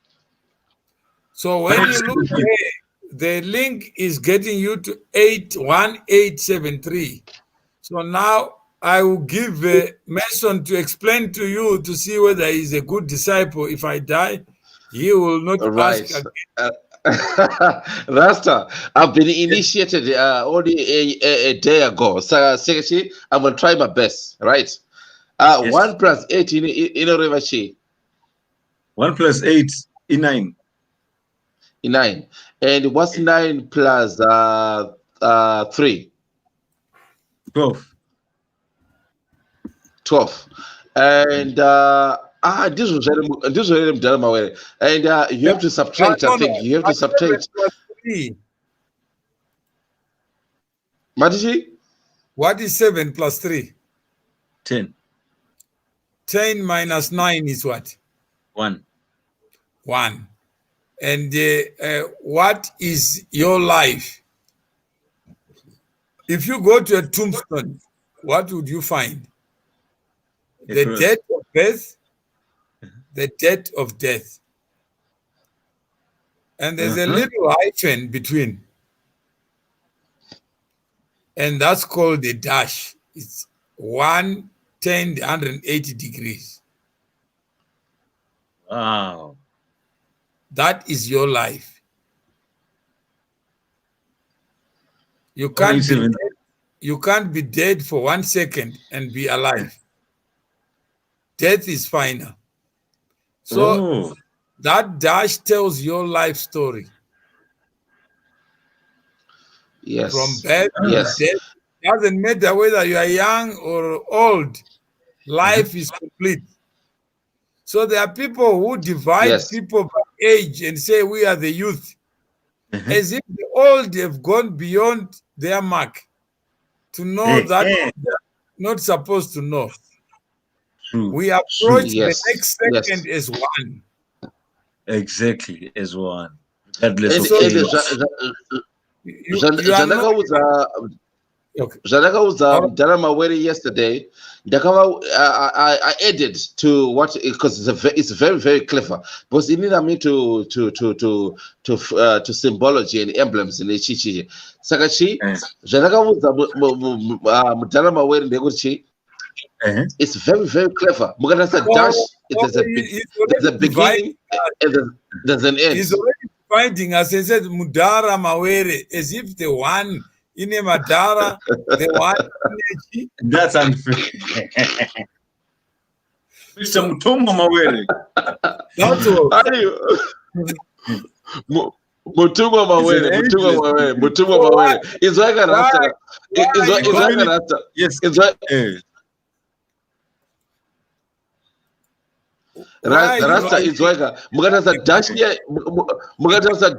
So when you look there, the link is getting you to 1873. So now I will give Mason to explain to you to see whether he's a good disciple. If I die, he will not ask again. Rasta, I've been initiated only a day ago. So, Secretary, I'm going to try my best, right? 1 + 8 in a Rivashi. 1 + 8 in 9. In 9. And what's 9 plus 3? 12. 12. And this was done my way. And you have to subtract. I think you have to subtract. Matishi? What is 7 + 3? 10. 10 minus 9 is what? 1. 1. And what is your life? If you go to a tombstone, what would you find? The date of birth, the date of death. And there's a little hyphen between. And that's called the dash. It's 110 180 degrees. Wow. That is your life. You can't be dead for 1 second and be alive. Death is final. So that dash tells your life story. Yes. From birth to death. Doesn't matter whether you are young or old. Life is complete. So there are people who divide people by age and say we are the youth. As if the old have gone beyond their mark to know that they're not supposed to know. We approach the next second as one. Exactly, as one. Janaka was Mawere yesterday. I added to what because it's very very clever. Because it needed me to symbology and emblems in the Chichi. Sakachi Janaka was Mawere Neguchi. It's very, very clever. Mugatasa dash, there's a beginning and there's an end. He's already finding us. He said, Mudara Mawere, as if the one in a Madara, the one in a That's unfair. Mr. Mukoma Mawere. That's all. Mukoma Mawere. It's like a rasta. It's like a rasta. Yes. It's like Rasta is like a Mugatasa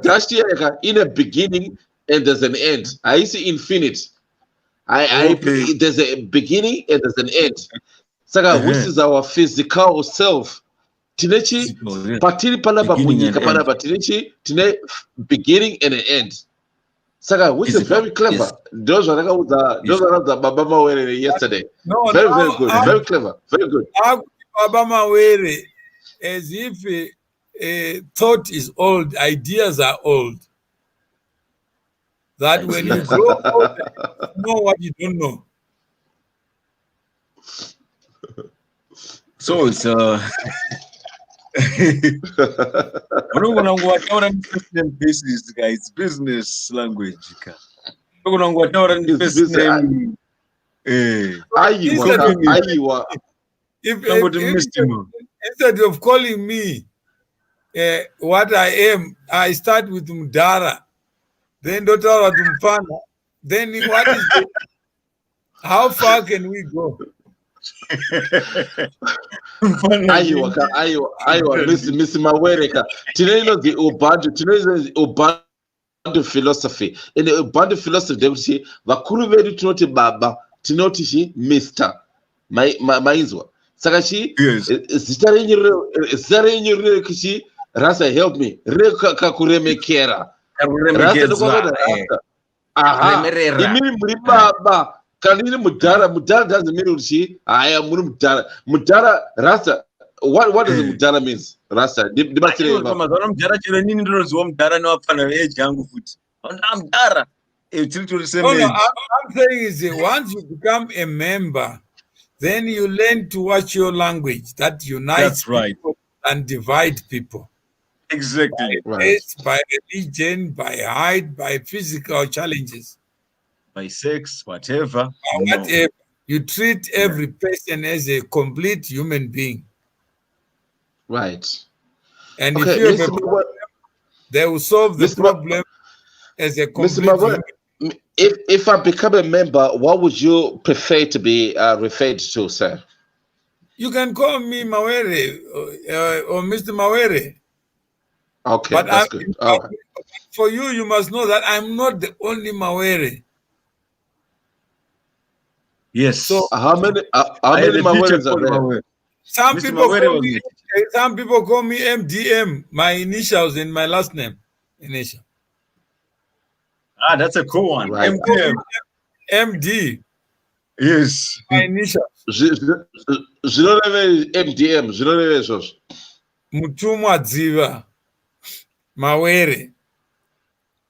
dash here in a beginning and there's an end. I see infinite. There's a beginning and there's an end. Saka, which is our physical self. Tinechi patili palaba munyika palaba tinechi tine beginning and an end. Saka, which is very clever. Those are the Baba Mawere yesterday. No, very good. Very clever. Very good. Baba Mawere, as if thought is old, ideas are old. That when you grow old, you know what you don't know. So it's it's business language. Instead of calling me what I am, I start with Mudara, then Dotara Dumpana, then what is it? How far can we go? Miss Mawereka. Today, the Ubuntu philosophy. In the Ubuntu philosophy, they will say, Vakuru very tinoti Baba, tinoti shi Mr. Maizwa. Sakashi, Zitari in Kishi, Rasa help me. Reka Kureme Kera. Rasa, Baba. Kanini Mudara doesn't mean she. I am Mudara Rasta. What does Mudara means? Rasta. I'm saying is once you become a member, then you learn to watch your language that unites people and divide people. Exactly. By race, by religion, by height, by physical challenges. By sex, whatever. Whatever. You treat every person as a complete human being. Right. And if you have a problem, they will solve the problem as a complete human being. If I become a member, what would you prefer to be referred to, sir? You can call me Mawere or Mr. Mawere. Okay, but that's good. For you, you must know that I'm not the only Mawere. Yes. So how many Maweres are there? Some people call me MDM, my initials in my last name. Initial. That's a cool one. Right. MD. Yes. My initials. Je don't have MDM. Je don't have those. Mukoma Masimba. Mawere.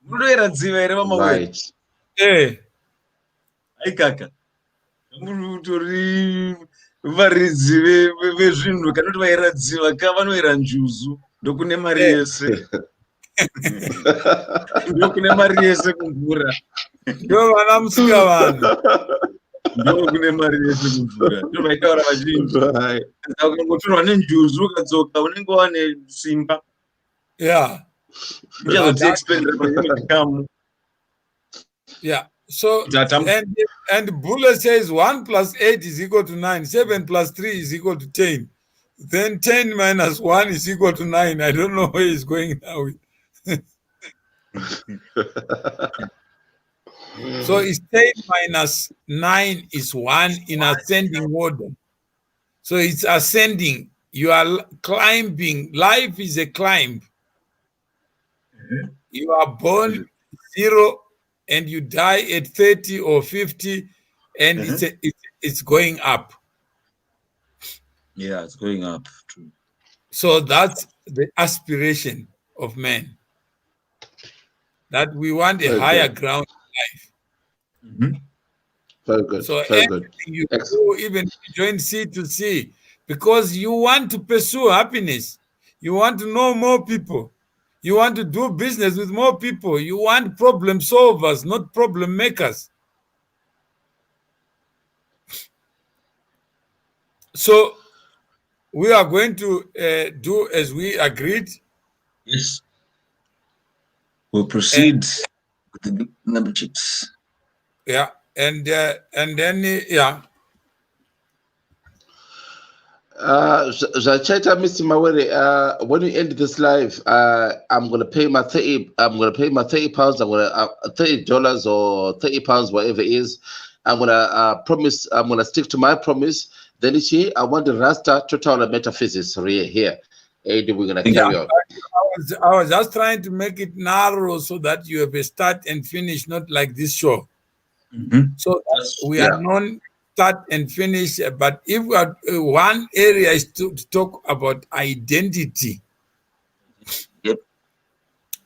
Right. Hey. Hey, Kaka. Varidzi vezvinhu kanoti vairadziva kavanoira njuzu ndokune mari yese ndokune mari yese kumvura ndo vana musika vanhu ndokune mari yese kumvura ndo vaitaura vazhinji ukangotorwa nenjuzu ukadzoka unenge wane simba uchazodziexpendera panyamikamu. So and Buller says 1 + 8 = 9, 7 + 3 = 10. Then 10 - 1 = 9. I don't know where he's going now with. So it's 10 - 9 is 1 in ascending order. So it's ascending. You are climbing. Life is a climb. You are born 0 and you die at 30 or 50, and it's going up. Yeah, it's going up. True. So that's the aspiration of man. That we want a higher ground in life. Very good. So very good. You do, even if you join C2C, because you want to pursue happiness, you want to know more people, you want to do business with more people, you want problem solvers, not problem makers. So we are going to do as we agreed. Yes. We'll proceed with the memberships. Yeah, and then yeah. Zacheta Mr. Mawere, when we end this live, I'm gonna pay my 30. I'm gonna pay my 30 pounds. I'm gonna $30 or 30 pounds, whatever it is. I'm gonna promise. I'm gonna stick to my promise. Then I want the Rasta total metaphysics here, and we're gonna carry on. I was just trying to make it narrow so that you have a start and finish, not like this show. So we are non start and finish. But if we are, one area is to talk about identity,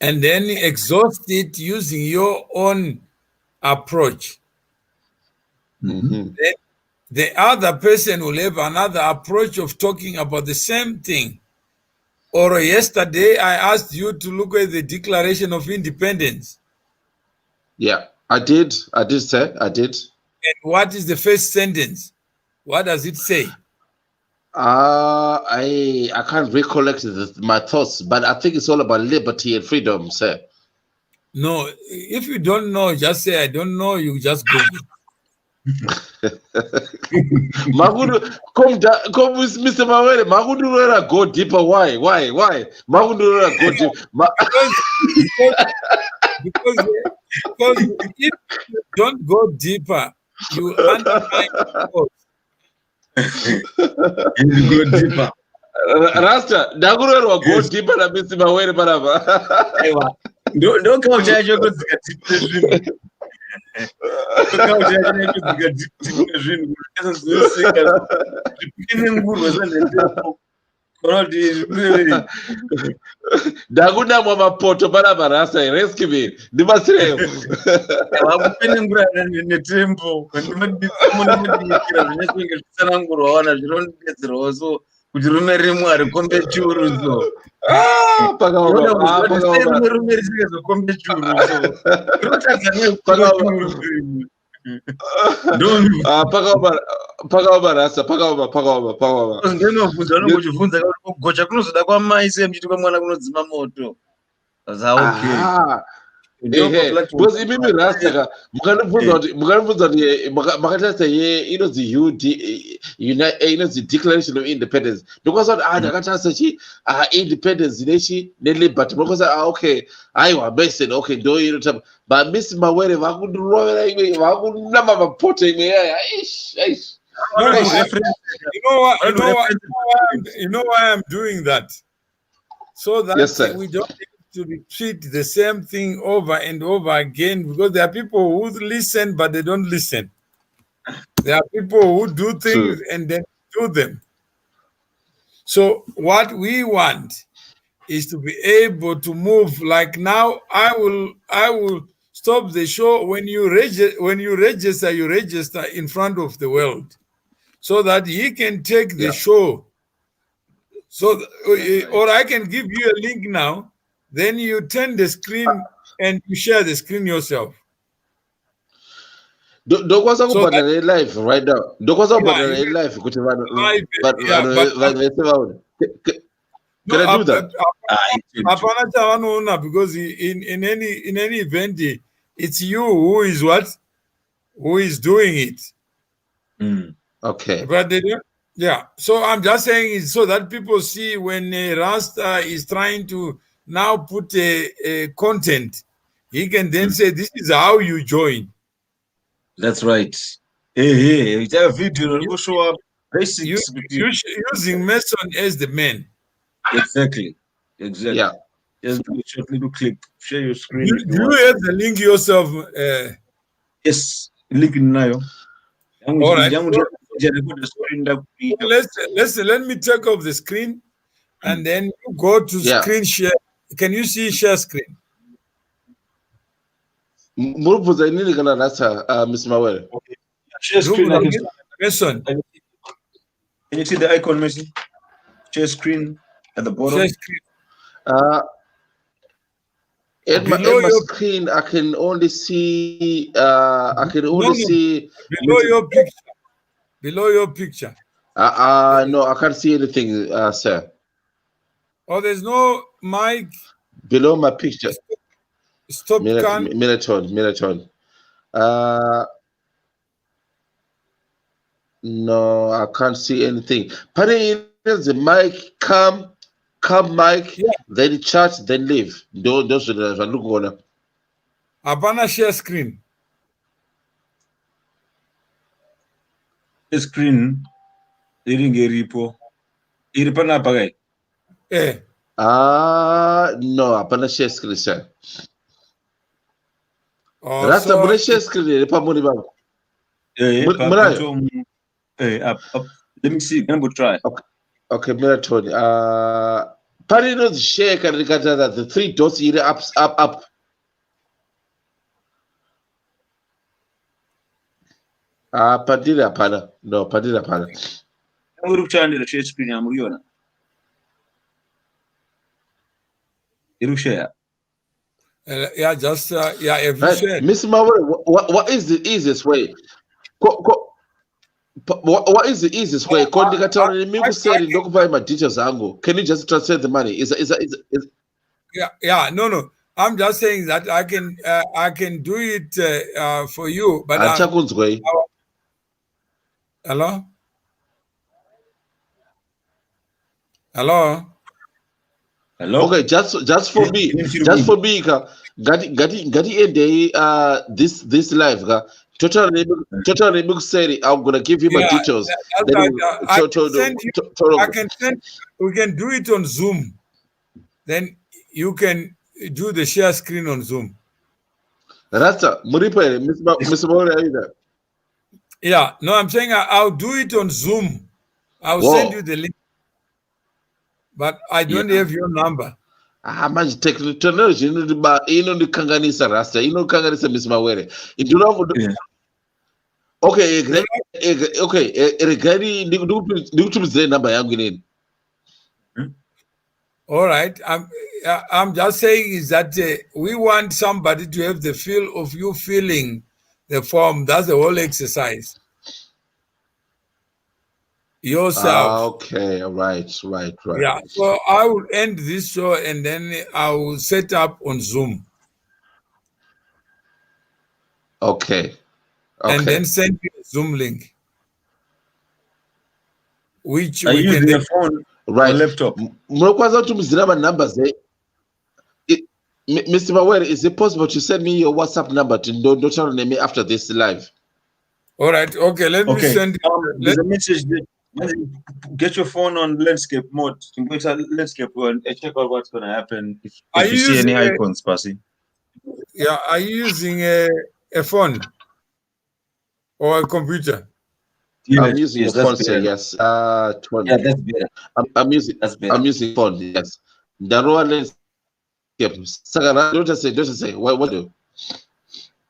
and then exhaust it using your own approach. Then the other person will have another approach of talking about the same thing. Or yesterday, I asked you to look at the Declaration of Independence. Yeah, I did. I did, sir. I did. And what is the first sentence? What does it say? I can't recollect my thoughts, but I think it's all about liberty and freedom, sir. No, if you don't know, just say I don't know. You just Google. Magudu, come, Mr. Mawere. Magudu, go deeper. Why? Magudu, go deeper. Because if you don't go deeper, you undermine the cause. You go deeper. Rasta, Daguru will go deeper than Mr. Mawere, Baraba. Don't come charge your goods. Daguna mama poto baraba rasta rescue me. Dimasire. Wakupenengura netempo kwandimadikumuna zvinokuinga nguru wawana zvinodetserawo so kuti rume rimwe arikombe churu so rume risingazokombe churu so Pakaoma. Ndenovhunza vanongochivhunza kugocha kunozoda kwamai semuchiti kwamwana kunodzima moto. Because imimi rasta mukanibvunza kuti makatarisa inonzi inonzi Declaration of Independence. Ndokwaza kuti ndakatarisa independence neliberty. Ndokwaza okay, aiwa Mason, okay, ndo inotamba. But Miss Mawere vakundirovera imwe, vakunama mapoto imwe yaya. You know why I'm doing that? So that we don't to repeat the same thing over and over again, because there are people who listen but they don't listen. There are people who do things and then do them. So what we want is to be able to move. Like now, I will stop the show. When you register, you register in front of the world, so that he can take the show. So, or I can give you a link now. Then you turn the screen and you share the screen yourself. Don't was about live right now. Don't was about live. Can I do that? Because in any event, it's you who is what? Who is doing it. Okay. But they don't. Yeah. So I'm just saying it so that people see when Rasta is trying to now put a content, he can then say, this is how you join. That's right. Hey, that video will show up basics. Using Mason as the man. Exactly. Yeah. Just do a short little clip. Share your screen. Do you have the link yourself? Yes. Link in now. All right. Let me take off the screen and then you go to screen share. Can you see share screen? Mr. Mawere. Share screen. Mason. Can you see the icon, Mason? Share screen at the bottom. Share screen. In my screen, I can only see. See below your picture. Below your picture. No, I can't see anything, sir. Oh, there's no mic below my picture. Stop. Melaton. No, I can't see anything. Putting the mic, come mic, then chat, then leave. Those are the look on. Apana share screen. Screen. Iringe repo. Iripana pagai. No, apana share screen, sir. That's a share screen. Let me see. Can we try? Okay, Melaton. Parino share can regard that the three dots here up. Padilla pana. No, Padilla pana. I'm going to try the share screen. I'm going to share. Yeah, just if you share. Miss Mawere, what is the easiest way? What is the easiest way? Can you just transfer the money? No. I'm just saying that I can do it for you, but hello. Okay, just for me, Gati a day this live total book say I'm gonna give you my details. We can do it on Zoom. Then you can do the share screen on Zoom. Rasta, Miss Mawere. Yeah, no, I'm saying I'll do it on Zoom. I'll send you the link. But I don't have your number. Much technology, kanganisa Rasta, kanganisa Miss Mawere. Okay, regarding the number yangu nini? All right, I'm just saying is that we want somebody to have the feel of you filling the form. That's the whole exercise. Yourself. Okay, right. Yeah, so I will end this show and then I will set up on Zoom. Okay. And then send you a Zoom link. Which we can use phone, right? Laptop. Numbers. Mr. Mawere, is it possible to send me your WhatsApp number to name me after this live? All right. Okay. Let me send you. There's a message there. Get your phone on landscape mode. Go to landscape and check out what's going to happen if you see any icons passing. Yeah. Are you using a phone or a computer? Yes, I'm using a phone, sir. Yes. Yeah, that's better. I'm using phone. Yes. The raw landscape. Don't say. What do?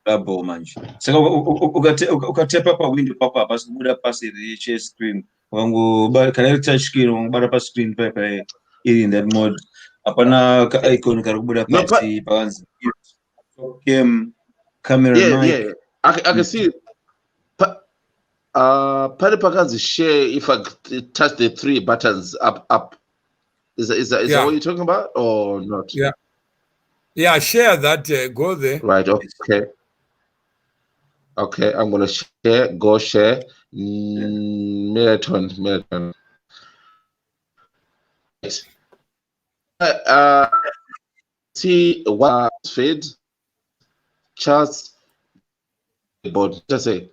Babo manje. Saka ukatepa pa window papa basi buda pasi the share screen. Wangu kana touch screen wangu bara pa screen pepe in that mode. Apana ka icon karubuda pasi paanza. Camera mic. Yeah. I can see it. Paripakanzi share if I touch the three buttons up. Is that what you're talking about or not? Yeah, share that. Go there. Right. Okay, I'm gonna share. Go share. Melaton. See what feed charts about. Just say.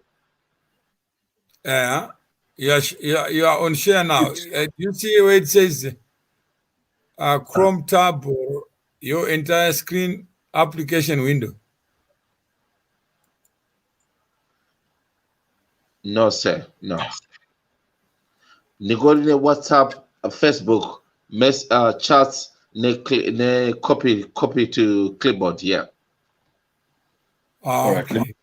You are on share now. You see where it says Chrome tab or your entire screen application window? No, sir. No. Nigoline WhatsApp, Facebook, chats, copy to clipboard. Yeah. Okay.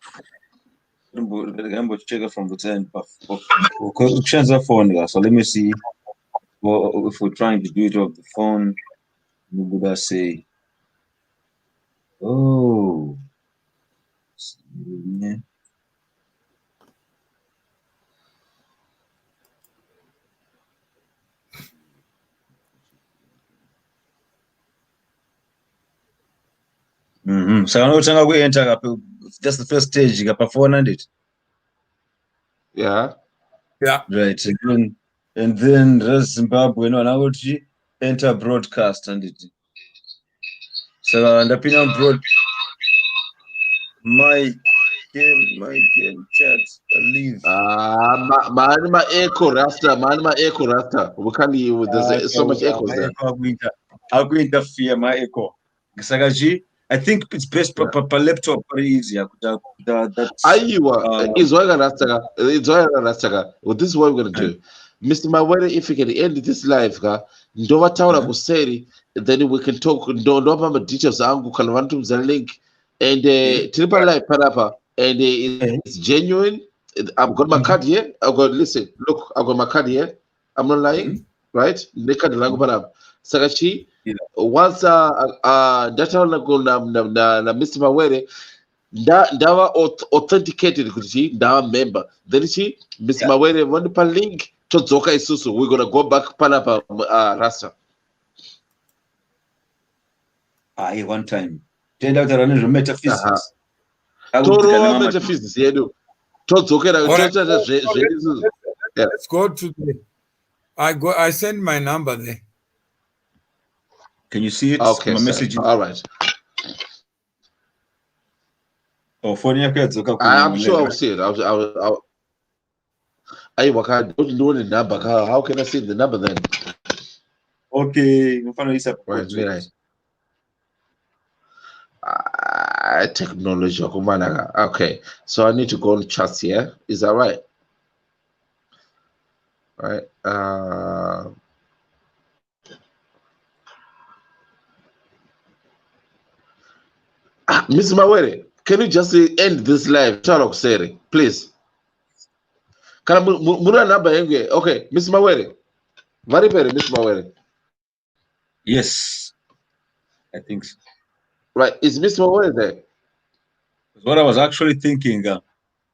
check from the end. So let me see if we're trying to do it off the phone. What would I say? Oh. Yeah. So I know we enter. That's the first stage. You got 400. Yeah. Yeah. Right. And then Zimbabwe. No, now would you enter broadcast and it. So and opinion broad. My chat. Leave. My echo rasta. My echo rasta. We can't hear. There's so much echoes there. I'll go interfere my echo. I think it's best per laptop very easier. It's Rastaga. Well, this is what we're gonna do. Mr. Mawere, if you can end this live, ndova taura kuseri, then we can talk. Ndova details angu kalvantu za link and triple live parapa and it's genuine. I've got my card here. Listen, look, I've got my card here. I'm not lying, right? Naked langu parapa. Sagachi, once data na Mr. Mawere. Ndawa authenticated kuti ndawa member then she Miss Mawere one pa link todzoka isusu we're gonna go back panapa rasta one time tenda kuti rane metaphysics toro metaphysics yedu todzokera let's go to the I send my number there. Can you see it? Okay, my message. All right. I'm sure I'll see it. I'll I don't know the number. How can I see the number then? Okay. Right. Technology. Okay. So I need to go on chats here. Is that right? Right. Miss Mawere, can you just end this live? Please. Can I number? Okay, Miss Mawere. Very, Miss Mawere. Yes, I think so. Right, is Miss Mawere there? That's what I was actually thinking.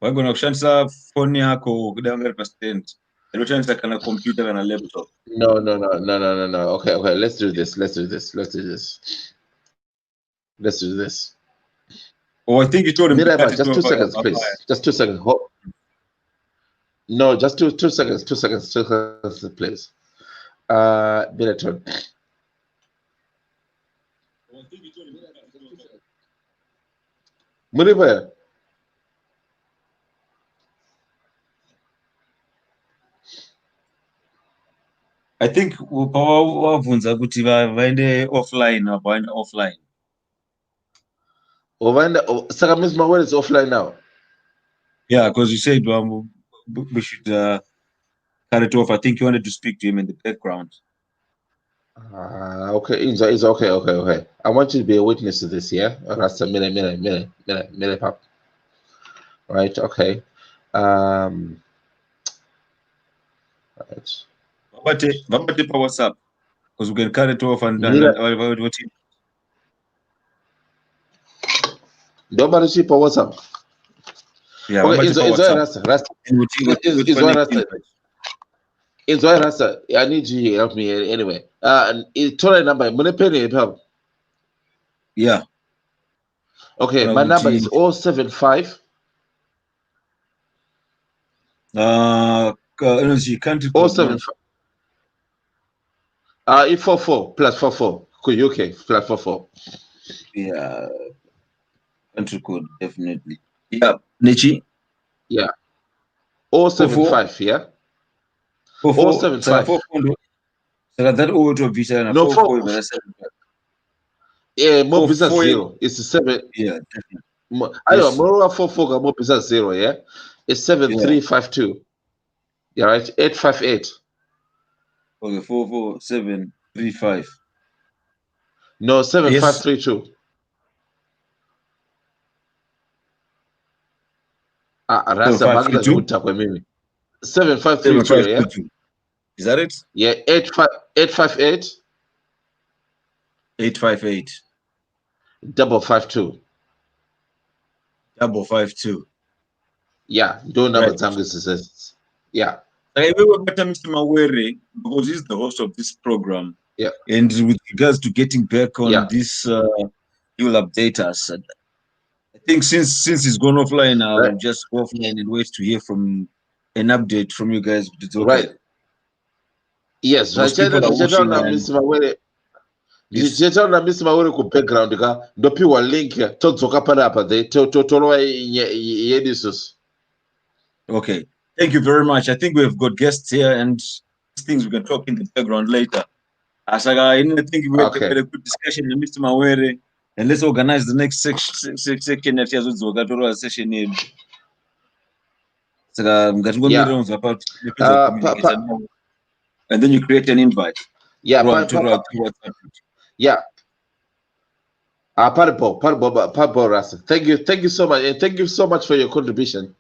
We're going to change phone yako kudanga percent. You're trying to kind of computer and a laptop. No. Okay. Let's do this. Oh, I think you told him. Just 2 seconds, please. Just 2 seconds. No, just two seconds. 2 seconds. 2 seconds, please. Miraton. Muriba. I think wavunza kuti vaende offline offline. Saka Miss Mawere is offline now. Yeah, because you said we should cut it off. I think you wanted to speak to him in the background. Okay, it's okay. I want you to be a witness to this, yeah? Rasta mele pap. Right, okay. Right. Vambate pa WhatsApp, because we can cut it off and nobody see pa WhatsApp. Yeah, okay, it's Rasta. I need you to help me anyway. Total number. Help. Yeah. Okay, my number is 075. Energy country. 075. 844 plus 44. UK plus 44. Yeah. Country code, definitely. Yeah. Nichi? Yeah. 075, yeah? 075. That auto visa. No, 4. Yeah, more visa 0. It's a 7. Yeah. I don't know, more 4 more visa 0, yeah? It's 7352. Yeah, right? 858. Okay, 44735. No, 7532. Rasa Magda Juta kwa mimi. 7532, yeah? Is that it? Yeah, 858 858 552. 552. Yeah, don't know what says. Yeah. We were better Mr. Mawere because he's the host of this program. Yeah. And with regards to getting back on this, he will update us. I think since he's gone offline, I'll just go offline and wait to hear from an update from you guys. It's okay. Right. Yes, most people are watching. Mr. Mawere. Ndichitaura Mr. Mawere ku background ka ndopiwa link todzoka panapa totolwa yedisus. Okay. Thank you very much. I think we've got guests here and these things we can talk in the background later. I think we had a good discussion with Mr. Mawere, and let's organize the next section session. And then you create an invite. Yeah, yeah. Purple Rasa. Thank you so much, and thank you so much for your contribution.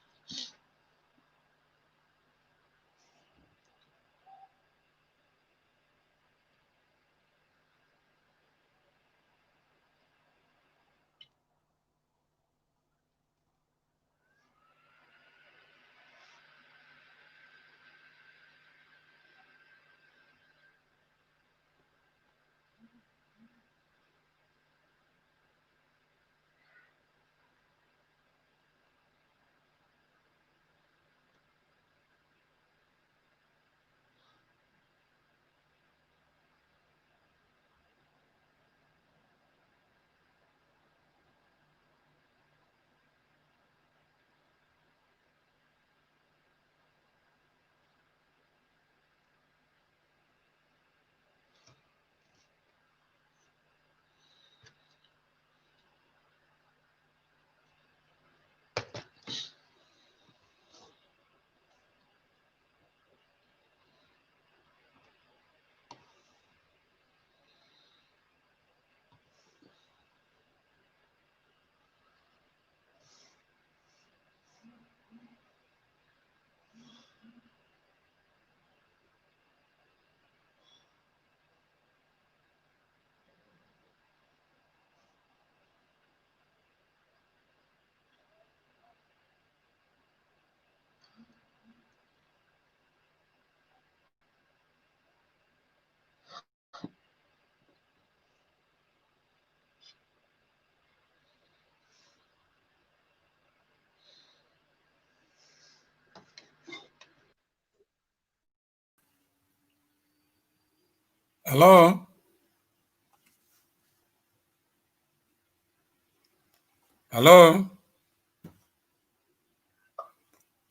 Hello? Hello?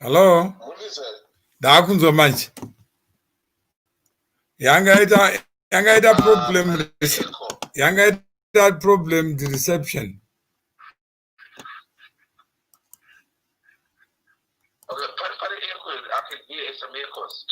Hello? Dakunzwa manje. Yangaita problem the reception. Okay, I can hear some echoes.